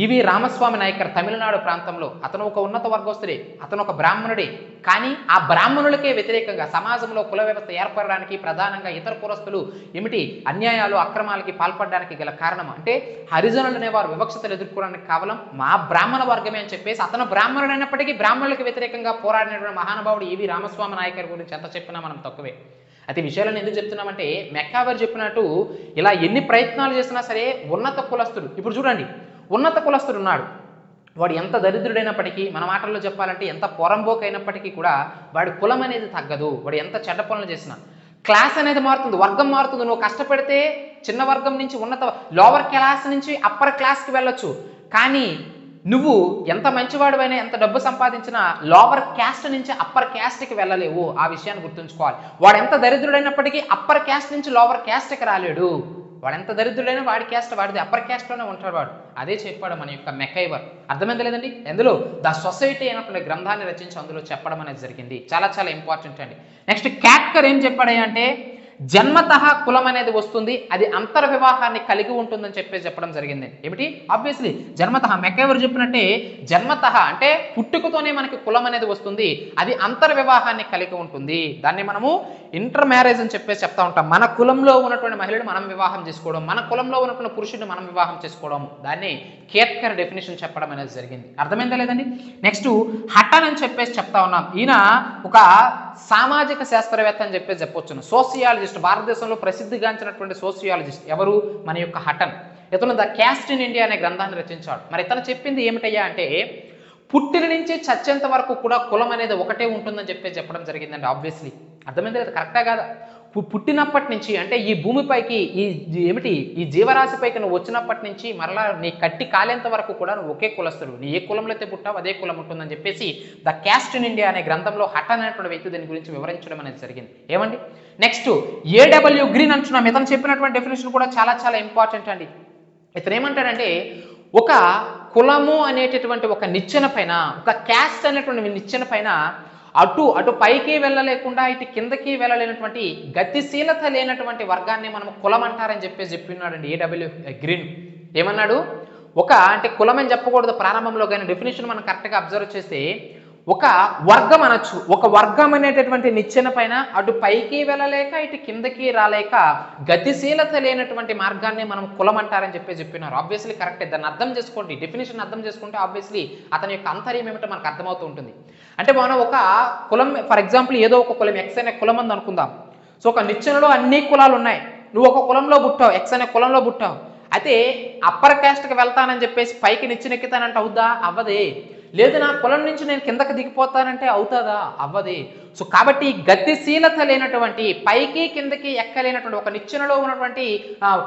ఈవి రామస్వామి నాయకర్ తమిళనాడు ప్రాంతంలో అతను ఒక ఉన్నత వర్గస్తుడే, అతను ఒక బ్రాహ్మణుడే. కానీ ఆ బ్రాహ్మణులకే వ్యతిరేకంగా సమాజంలో కుల వ్యవస్థ ఏర్పడడానికి ప్రధానంగా ఇతర కులస్తులు ఏమిటి అన్యాయాలు అక్రమాలకి పాల్పడడానికి గల కారణం అంటే హరిజనులు అనేవారు వివక్షతలు ఎదుర్కోవడానికి కేవలం మా బ్రాహ్మణ వర్గమే అని చెప్పేసి అతను బ్రాహ్మణుడైనప్పటికీ బ్రాహ్మణులకు వ్యతిరేకంగా పోరాడినటువంటి మహానుభావుడు ఈవి రామస్వామి నాయకర్ గురించి ఎంత చెప్పినా మనం తక్కువే. అయితే విషయాలను ఎందుకు చెప్తున్నామంటే మెకైవర్ చెప్పినట్టు ఇలా ఎన్ని ప్రయత్నాలు చేసినా సరే ఉన్నత కులస్తుడు, ఇప్పుడు చూడండి ఉన్నత కులస్తుడు ఉన్నాడు, వాడు ఎంత దరిద్రుడైనప్పటికీ మన మాటల్లో చెప్పాలంటే ఎంత పొరంబోకు అయినప్పటికీ కూడా వాడి కులం అనేది తగ్గదు. వాడు ఎంత చెడ్డ పనులు చేసినా క్లాస్ అనేది మారుతుంది, వర్గం మారుతుంది. నువ్వు కష్టపడితే చిన్న వర్గం నుంచి ఉన్నత లోవర్ క్లాస్ నుంచి అప్పర్ క్లాస్కి వెళ్ళొచ్చు, కానీ నువ్వు ఎంత మంచివాడువైనా ఎంత డబ్బు సంపాదించినా లోవర్ క్యాస్ట్ నుంచి అప్పర్ క్యాస్ట్కి వెళ్ళలేవు. ఆ విషయాన్ని గుర్తుంచుకోవాలి. వాడు ఎంత దరిద్రుడైనప్పటికీ అప్పర్ క్యాస్ట్ నుంచి లోవర్ క్యాస్ట్కి రాలేడు. వాడు ఎంత దరిద్రుడైనా వాడి క్యాస్ట్ వాడిది అప్పర్ క్యాస్ట్లోనే ఉంటాడు వాడు. అదే చెప్పాడు మన యొక్క మెకైవర్. అర్థమైంది లేదండి. ఎందులో ద సొసైటీ అయినటువంటి గ్రంథాన్ని రచించి అందులో చెప్పడం అనేది జరిగింది. చాలా చాలా ఇంపార్టెంట్ అండి. నెక్స్ట్ కేట్కర్ ఏం చెప్పాడు అంటే జన్మతః కులం అనేది వస్తుంది, అది అంతర్వివాహాన్ని కలిగి ఉంటుందని చెప్పేసి చెప్పడం జరిగింది. ఏమిటి ఆబ్వియస్లీ జన్మతః మెకైవర్ చెప్పినట్టే జన్మతః అంటే పుట్టుకతోనే మనకి కులం అనేది వస్తుంది, అది అంతర్వివాహాన్ని కలిగి ఉంటుంది. దాన్ని మనము ఇంటర్ మ్యారేజ్ అని చెప్పేసి చెప్తా ఉంటాం. మన కులంలో ఉన్నటువంటి మహిళను మనం వివాహం చేసుకోవడం, మన కులంలో ఉన్నటువంటి పురుషుడిని మనం వివాహం చేసుకోవడం, దాన్ని కేత్కర్ డెఫినేషన్ చెప్పడం అనేది జరిగింది. అర్థమైందా లేదండి? నెక్స్ట్ హటన్ అని చెప్పేసి చెప్తా ఉన్నాం. ఈయన ఒక సామాజిక శాస్త్రవేత్త అని చెప్పేసి చెప్పొచ్చును, సోషియాలజిస్ట్, భారతదేశంలో ప్రసిద్ధిగాంచినటువంటి సోషియాలజిస్ట్ ఎవరు? మన యొక్క హటన్. ఇతను ద క్యాస్ట్ ఇన్ ఇండియా అనే గ్రంథాన్ని రచించాడు. మరి ఇతను చెప్పింది ఏమిటయ్యా అంటే, పుట్టిన నుంచి చచ్చేంత వరకు కూడా కులం అనేది ఒకటే ఉంటుందని చెప్పేసి చెప్పడం జరిగిందండి. ఆబ్వియస్లీ అర్థమైంది కదా, కరెక్టా కాదా? పుట్టినప్పటి నుంచి అంటే ఈ భూమిపైకి ఈ జీవరాశిపైకి నువ్వు వచ్చినప్పటి నుంచి మరలా నీ కట్టి కాలేంత వరకు కూడా నువ్వు ఒకే కులస్తుడు, నీ ఏ కులంలో అయితే పుట్టావు అదే కులం ఉంటుందని చెప్పేసి ద క్యాస్ట్ ఇన్ ఇండియా అనే గ్రంథంలో హటన్ అనేటువంటి వ్యక్తి దీని గురించి వివరించడం అనేది జరిగింది. ఏమండి? నెక్స్ట్ ఏడబ్ల్యూ గ్రీన్ అంటున్నాం. ఇతను చెప్పినటువంటి డెఫినేషన్ కూడా చాలా చాలా ఇంపార్టెంట్ అండి. ఇతను ఏమంటాడంటే, ఒక కులము అనేటటువంటి ఒక నిచ్చెన పైన, ఒక క్యాస్ట్ అనేటువంటి నిచ్చెన పైన అటు పైకి వెళ్ళలేకుండా ఇటు కిందకి వెళ్ళలేనటువంటి గతిశీలత లేనటువంటి వర్గాన్ని మనం కులం అంటారని చెప్పినాడండి ఏడబ్ల్యూ గ్రీన్. ఏమన్నాడు? అంటే కులం అని చెప్పకూడదు ప్రారంభంలో, కానీ డెఫినేషన్ మనం కరెక్ట్గా అబ్జర్వ్ చేస్తే ఒక వర్గం అనొచ్చు. ఒక వర్గం అనేటటువంటి నిచ్చెన పైన అటు పైకి వెళ్ళలేక ఇటు కిందకి రాలేక గతిశీలత లేనటువంటి మార్గాన్ని మనం కులం అంటారని చెప్పినారు. ఆబ్వియస్లీ కరెక్టే. దాన్ని అర్థం చేసుకోండి, డెఫినేషన్ అర్థం చేసుకుంటే ఆబ్వియస్లీ అతని యొక్క అంతర్యం ఏమిటో మనకు అర్థమవుతూ ఉంటుంది. అంటే మనం ఒక కులం, ఫర్ ఎగ్జాంపుల్ ఏదో ఒక కులం ఎక్స్ అనే కులం అని అనుకుందాం. సో ఒక నిచ్చెనలో అన్ని కులాలు ఉన్నాయి, నువ్వు ఒక కులంలో పుట్టావు, ఎక్స్ అనే కులంలో పుట్టావు. అయితే అప్పర్ క్యాస్ట్కి వెళ్తానని చెప్పేసి పైకి నిచ్చెనెక్కుతానంటే అవుద్దా? అవ్వదే. లేదు నా కులం నుంచి నేను కిందకి దిగిపోతానంటే అవుతుందా? అవ్వదే. సో కాబట్టి గతిశీలత లేనటువంటి, పైకి కిందకి ఎక్కలేనటువంటి, ఒక నిచ్చెనలో ఉన్నటువంటి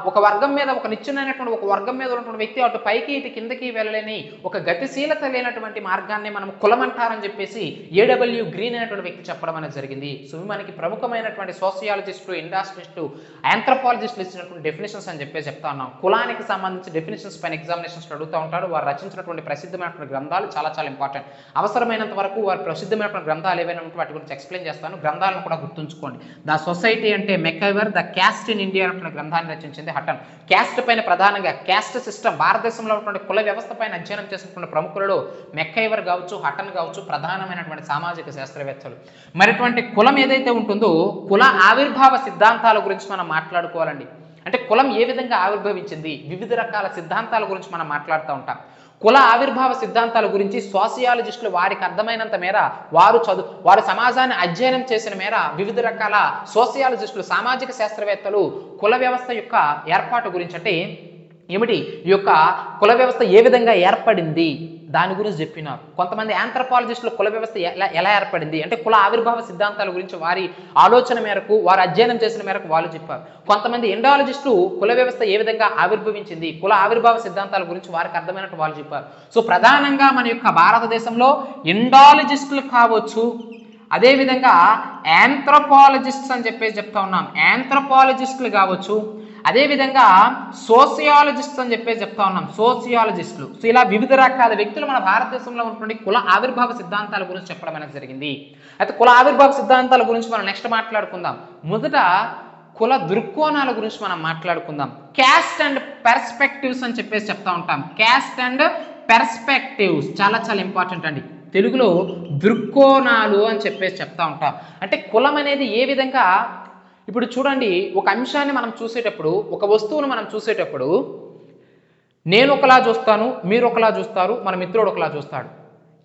ఒక వర్గం మీద, ఒక నిచ్చెన అనేటువంటి ఒక వర్గం మీద ఉన్నటువంటి వ్యక్తి అటు పైకి ఇటు కిందకి వెళ్ళలేని ఒక గతిశీలత లేనటువంటి మార్గాన్ని మనం కులం అంటారని చెప్పేసి ఏడబ్ల్యూ గ్రీన్ అనేటువంటి వ్యక్తి చెప్పడం అనేది జరిగింది. సో మనకి ప్రముఖమైనటువంటి సోషియాలజిస్టులు, ఇండస్ట్రియలిస్టులు, ఆంథ్రోపాలజిస్టులు ఇచ్చినటువంటి డెఫినేషన్స్ అని చెప్పేసి చెప్తా ఉన్నాం. కులానికి సంబంధించి డెఫినేషన్స్ పైన ఎగ్జామినేషన్స్ అడుగుతూ ఉంటాడు. వారు రచించినటువంటి ప్రసిద్ధమైనటువంటి గ్రంథాలు చాలా చాలా ఇంపార్టెంట్. అవసరమైనంత వరకు వారు ప్రసిద్ధమైనటువంటి గ్రంథాలు ఏవైనా ఉంటే వాటి గురించి ఎక్స్ప్లెయిన్ చేస్తాను. గ్రంథాలను కూడా గుర్తుంచుకోండి. ద సొసైటీ అంటే MacIver, the cast in India అనే గ్రంథాన్ని రచించింది హటన్. క్యాస్ట్ పైన ప్రధానంగా క్యాస్ట్ సిస్టమ్, భారతదేశంలో ఉన్నటువంటి కుల వ్యవస్థ పైన అధ్యయనం చేసినటువంటి ప్రముఖులలో మెకైవర్ కావచ్చు, హటన్ కావచ్చు ప్రధానమైనటువంటి సామాజిక శాస్త్రవేత్తలు. మరిటువంటి కులం ఏదైతే ఉంటుందో కుల ఆవిర్భావ సిద్ధాంతాల గురించి మనం మాట్లాడుకోవాలండి. అంటే కులం ఏ విధంగా ఆవిర్భవించింది, వివిధ రకాల సిద్ధాంతాల గురించి మనం మాట్లాడుతూ ఉంటాం. కుల ఆవిర్భావ సిద్ధాంతాల గురించి సోషియాలజిస్టులు వారికి అర్థమైనంత మేర, వారు సమాజాన్ని అధ్యయనం చేసిన మేర వివిధ రకాల సోషియాలజిస్టులు, సామాజిక శాస్త్రవేత్తలు కుల వ్యవస్థ యొక్క ఏర్పాటు గురించి, అంటే ఏమిటి ఈ యొక్క కుల వ్యవస్థ ఏ విధంగా ఏర్పడింది దాని గురించి చెప్పినారు. కొంతమంది ఆంథ్రోపాలజిస్టులు కుల వ్యవస్థ ఎలా ఏర్పడింది అంటే కుల ఆవిర్భావ సిద్ధాంతాల గురించి వారి ఆలోచన మేరకు, వారు అధ్యయనం చేసిన మేరకు వాళ్ళు చెప్పారు. కొంతమంది ఇండాలజిస్టులు కుల వ్యవస్థ ఏ విధంగా ఆవిర్భవించింది, కుల ఆవిర్భావ సిద్ధాంతాల గురించి వారికి అర్థమైనట్టు వాళ్ళు చెప్పారు. సో ప్రధానంగా మన యొక్క భారతదేశంలో ఇండాలజిస్టులు కావచ్చు, అదేవిధంగా ఆంథ్రోపాలజిస్ట్స్ అని చెప్పేసి చెప్తా ఉన్నాం, ఆంథ్రోపాలజిస్టులు కావచ్చు, అదేవిధంగా సోషియాలజిస్ట్ అని చెప్పేసి చెప్తా ఉన్నాం, సోషియాలజిస్టులు. సో ఇలా వివిధ రకాల వ్యక్తులు మన భారతదేశంలో ఉన్నటువంటి కుల ఆవిర్భావ సిద్ధాంతాల గురించి చెప్పడం అనేది జరిగింది. అయితే కుల ఆవిర్భావ సిద్ధాంతాల గురించి మనం నెక్స్ట్ మాట్లాడుకుందాం. మొదట కుల దృక్కోణాల గురించి మనం మాట్లాడుకుందాం. క్యాస్ట్ అండ్ పెర్స్పెక్టివ్స్ అని చెప్పేసి చెప్తా ఉంటాం. క్యాస్ట్ అండ్ పెర్స్పెక్టివ్స్ చాలా చాలా ఇంపార్టెంట్ అండి. తెలుగులో దృక్కోణాలు అని చెప్పేసి చెప్తా ఉంటాం. అంటే కులం అనేది ఏ విధంగా, ఇప్పుడు చూడండి, ఒక అంశాన్ని మనం చూసేటప్పుడు, ఒక వస్తువును మనం చూసేటప్పుడు నేను ఒకలా చూస్తాను, మీరు ఒకలా చూస్తారు, మన మిత్రుడు ఒకలా చూస్తాడు.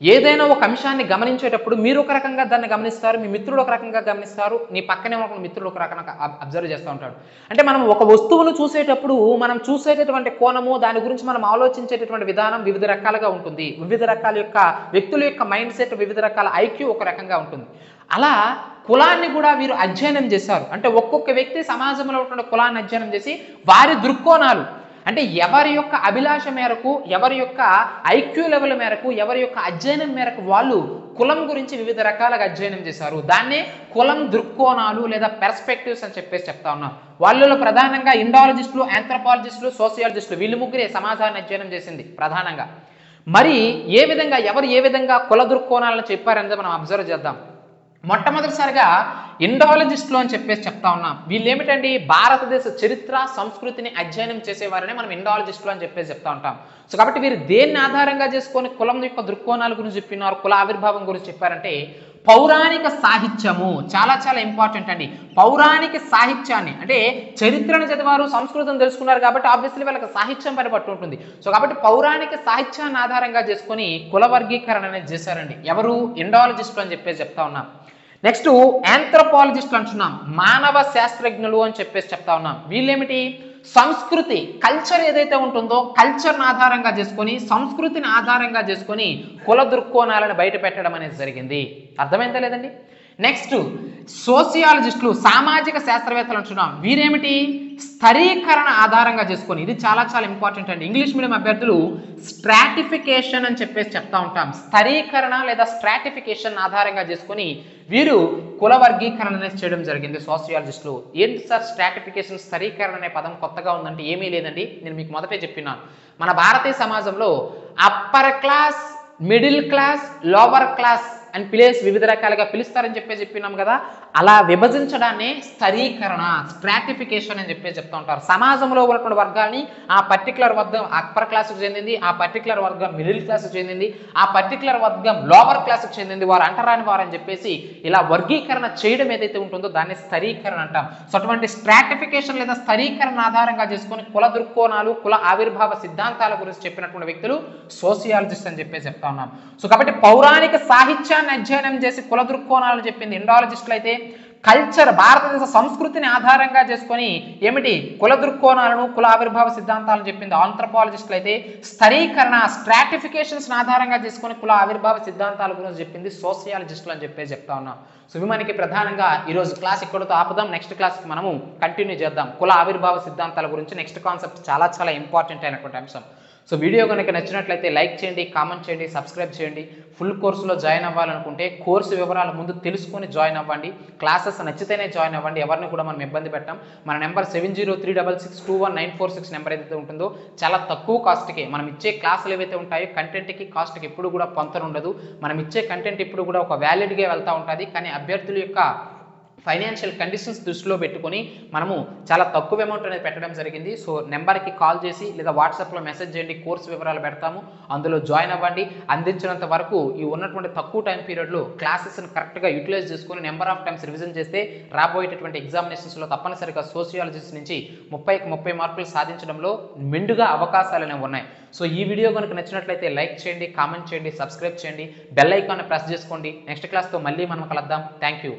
ఏదైనా ఒక అంశాన్ని గమనించేటప్పుడు మీరు ఒక రకంగా దాన్ని గమనిస్తారు, మీ మిత్రుడు ఒక రకంగా గమనిస్తారు, నీ పక్కనే ఉన్న మిత్రుడు ఒక రకంగా అబ్జర్వ్ చేస్తూ ఉంటాడు. అంటే మనం ఒక వస్తువును చూసేటప్పుడు మనం చూసేటటువంటి కోణము, దాని గురించి మనం ఆలోచించేటటువంటి విధానం వివిధ రకాలుగా ఉంటుంది. వివిధ రకాల యొక్క వ్యక్తుల యొక్క మైండ్ సెట్, వివిధ రకాల ఐక్యూ ఒక రకంగా ఉంటుంది. అలా కులాన్ని కూడా వీరు అధ్యయనం చేశారు. అంటే ఒక్కొక్క వ్యక్తి సమాజంలో ఉన్న కులాన్ని అధ్యయనం చేసి వారి దృక్కోణాలు, అంటే ఎవరి యొక్క అభిలాష మేరకు, ఎవరి యొక్క ఐక్యూ లెవెల్ మేరకు, ఎవరి యొక్క అధ్యయనం మేరకు వాళ్ళు కులం గురించి వివిధ రకాలుగా అధ్యయనం చేశారు. దాన్నే కులం దృక్కోణాలు లేదా పెర్స్పెక్టివ్స్ అని చెప్పేసి చెప్తా ఉన్నాం. వాళ్ళలో ప్రధానంగా ఇండాలజిస్టులు, ఆంథ్రోపాలజిస్టులు, సోషియాలజిస్టులు వీళ్ళు ముగ్గురే సమాజాన్ని అధ్యయనం చేసింది ప్రధానంగా. మరి ఎవరు ఏ విధంగా కుల దృక్కోణాలను చెప్పారనేది మనం అబ్జర్వ్ చేద్దాం. మొట్టమొదటిసారిగా ఇండాలజిస్టులు అని చెప్పేసి చెప్తా ఉన్నాం. వీళ్ళు ఏమిటండి, భారతదేశ చరిత్ర సంస్కృతిని అధ్యయనం చేసేవారనే మనం ఇండాలజిస్టులు అని చెప్పేసి చెప్తా ఉంటాం. సో కాబట్టి వీరు దేన్ని ఆధారంగా చేసుకొని కులం యొక్క దృక్కోణాల గురించి చెప్పినారు, కుల ఆవిర్భావం గురించి చెప్పారంటే పౌరాణిక సాహిత్యము చాలా చాలా ఇంపార్టెంట్ అండి. పౌరాణిక సాహిత్యాన్ని అంటే చరిత్రను చదివారు, సంస్కృతం తెలుసుకున్నారు కాబట్టి ఆబ్వియస్లీ వాళ్ళకి సాహిత్యం పని పట్టు ఉంటుంది. సో కాబట్టి పౌరాణిక సాహిత్యాన్ని ఆధారంగా చేసుకొని కుల వర్గీకరణ అనేది చేశారండి. ఎవరు? ఇండాలజిస్టులు అని చెప్పేసి చెప్తా ఉన్నాం. నెక్స్ట్ ఆంథ్రోపాలజిస్టులు అంటున్నాం, మానవ శాస్త్రజ్ఞులు అని చెప్పేసి చెప్తా ఉన్నాం. వీళ్ళేమిటి? సంస్కృతి, కల్చర్ ఏదైతే ఉంటుందో కల్చర్ని ఆధారంగా చేసుకొని, సంస్కృతిని ఆధారంగా చేసుకొని కుల దృక్కోణాలను బయట పెట్టడం అనేది జరిగింది. అర్థమైందా లేదండి? నెక్స్ట్ సోషియాలజిస్టులు, సామాజిక శాస్త్రవేత్తలు అంటున్నాం. వీరేమిటి? స్థరీకరణ ఆధారంగా చేసుకొని, ఇది చాలా చాలా ఇంపార్టెంట్ అండి. ఇంగ్లీష్ మీడియం అభ్యర్థులు స్ట్రాటిఫికేషన్ అని చెప్పేసి చెప్తా ఉంటాం. స్థరీకరణ లేదా స్ట్రాటిఫికేషన్ ఆధారంగా చేసుకొని వీరు కుల వర్గీకరణ అనేది చేయడం జరిగింది సోషియాలజిస్టులు. ఏంటి సార్ స్ట్రాటిఫికేషన్, స్థరీకరణ అనే పదం కొత్తగా ఉందంటే ఏమీ లేదండి. నేను మీకు మొదటే చెప్పినాను, మన భారతీయ సమాజంలో upper class, middle class, lower class అని వివిధ రకాలుగా పిలుస్తారని చెప్పినాం కదా. అలా విభజించడాన్ని స్థరీకరణ, స్ట్రాటిఫికేషన్ అని చెప్తా ఉంటారు. సమాజంలో ఉన్నటువంటి వర్గాల్ని ఆ పర్టికులర్ వర్గం అప్పర్ క్లాస్కి చెందింది, ఆ పర్టికులర్ వర్గం మిడిల్ క్లాస్కి చెందింది, ఆ పర్టికులర్ వర్గం లోవర్ క్లాస్కి చెందింది, వారు అంటరాని వారు అని చెప్పేసి ఇలా వర్గీకరణ చేయడం ఏదైతే ఉంటుందో దాన్ని స్థరీకరణ అంటాం. సో అటువంటి స్ట్రాటిఫికేషన్ లేదా స్థరీకరణ ఆధారంగా చేసుకొని కుల దృక్కోణాలు, కుల ఆవిర్భావ సిద్ధాంతాల గురించి చెప్పినటువంటి వ్యక్తులు సోషియాలజిస్ట్ అని చెప్తా ఉన్నాం. సో కాబట్టి పౌరాణిక సాహిత్యాన్ని అధ్యయనం చేసి కుల దృక్కోణాలను చెప్పింది ఇండాలజిస్టులు అయితే, కల్చర్, భారతదేశ సంస్కృతిని ఆధారంగా చేసుకొని ఏమిటి కుల దృక్కోణాలను, కుల ఆవిర్భావ సిద్ధాంతాలను చెప్పింది ఆంథ్రోపాలజిస్టులు అయితే, స్థరీకరణ, స్ట్రాటిఫికేషన్స్ ఆధారంగా చేసుకొని కుల ఆవిర్భావ సిద్ధాంతాల గురించి చెప్పింది సోషియాలజిస్టులు అని చెప్తా ఉన్నాం. సో ఇవి మనకి ప్రధానంగా ఈరోజు క్లాస్ ఇక్కడతో ఆపుదాం. నెక్స్ట్ క్లాస్కి మనము కంటిన్యూ చేద్దాం కుల ఆవిర్భావ సిద్ధాంతాల గురించి. నెక్స్ట్ కాన్సెప్ట్ చాలా చాలా ఇంపార్టెంట్ అయినటువంటి అంశం. సో వీడియో కనుక నచ్చినట్లయితే లైక్ చేయండి, కామెంట్ చేయండి, సబ్స్క్రైబ్ చేయండి. ఫుల్ కోర్సులో జాయిన్ అవ్వాలనుకుంటే కోర్సు వివరాల ముందు తెలుసుకొని జాయిన్ అవ్వండి. క్లాసెస్ నచ్చితేనే జాయిన్ అవ్వండి. ఎవరిని కూడా మనం ఇబ్బంది పెట్టాం. మన నెంబర్ 7036621946 నెంబర్ ఏదైతే ఉంటుందో చాలా తక్కువ కాస్ట్కి మనం ఇచ్చే క్లాసులు ఏవైతే ఉంటాయో కంటెంట్కి కాస్ట్కి ఎప్పుడు కూడా పొంతన ఉండదు. మనం ఇచ్చే కంటెంట్ ఇప్పుడు కూడా ఒక వ్యాలిడ్గా వెళ్తూ ఉంటుంది. కానీ అభ్యర్థుల యొక్క ఫైనాన్షియల్ కండిషన్స్ దృష్టిలో పెట్టుకొని మనము చాలా తక్కువ అమౌంట్ అనేది పెట్టడం జరిగింది. సో నెంబర్కి కాల్ చేసి లేదా వాట్సాప్లో మెసేజ్ చేయండి, కోర్సు వివరాలు పెడతాము, అందులో జాయిన్ అవ్వండి. అందించినంత వరకు ఈ ఉన్నటువంటి తక్కువ టైం పీరియడ్లో క్లాసెస్ని కరెక్ట్గా యూటిలైజ్ చేసుకొని నెంబర్ ఆఫ్ టైమ్స్ రివిజన్ చేస్తే రాబోయేటటువంటి ఎగ్జామినేషన్స్లో తప్పనిసరిగా సోషియాలజిస్ట్ నుంచి 30కి 30 మార్కులు సాధించడంలో మెండుగా అవకాశాలు అనేవి ఉన్నాయి. సో ఈ వీడియో కనుక నచ్చినట్లయితే లైక్ చేయండి, కామెంట్ చేయండి, సబ్స్క్రైబ్ చేయండి, బెల్ ఐకాన్ని ప్రెస్ చేసుకోండి. నెక్స్ట్ క్లాస్తో మళ్ళీ మనం కలుద్దాం. Thank you.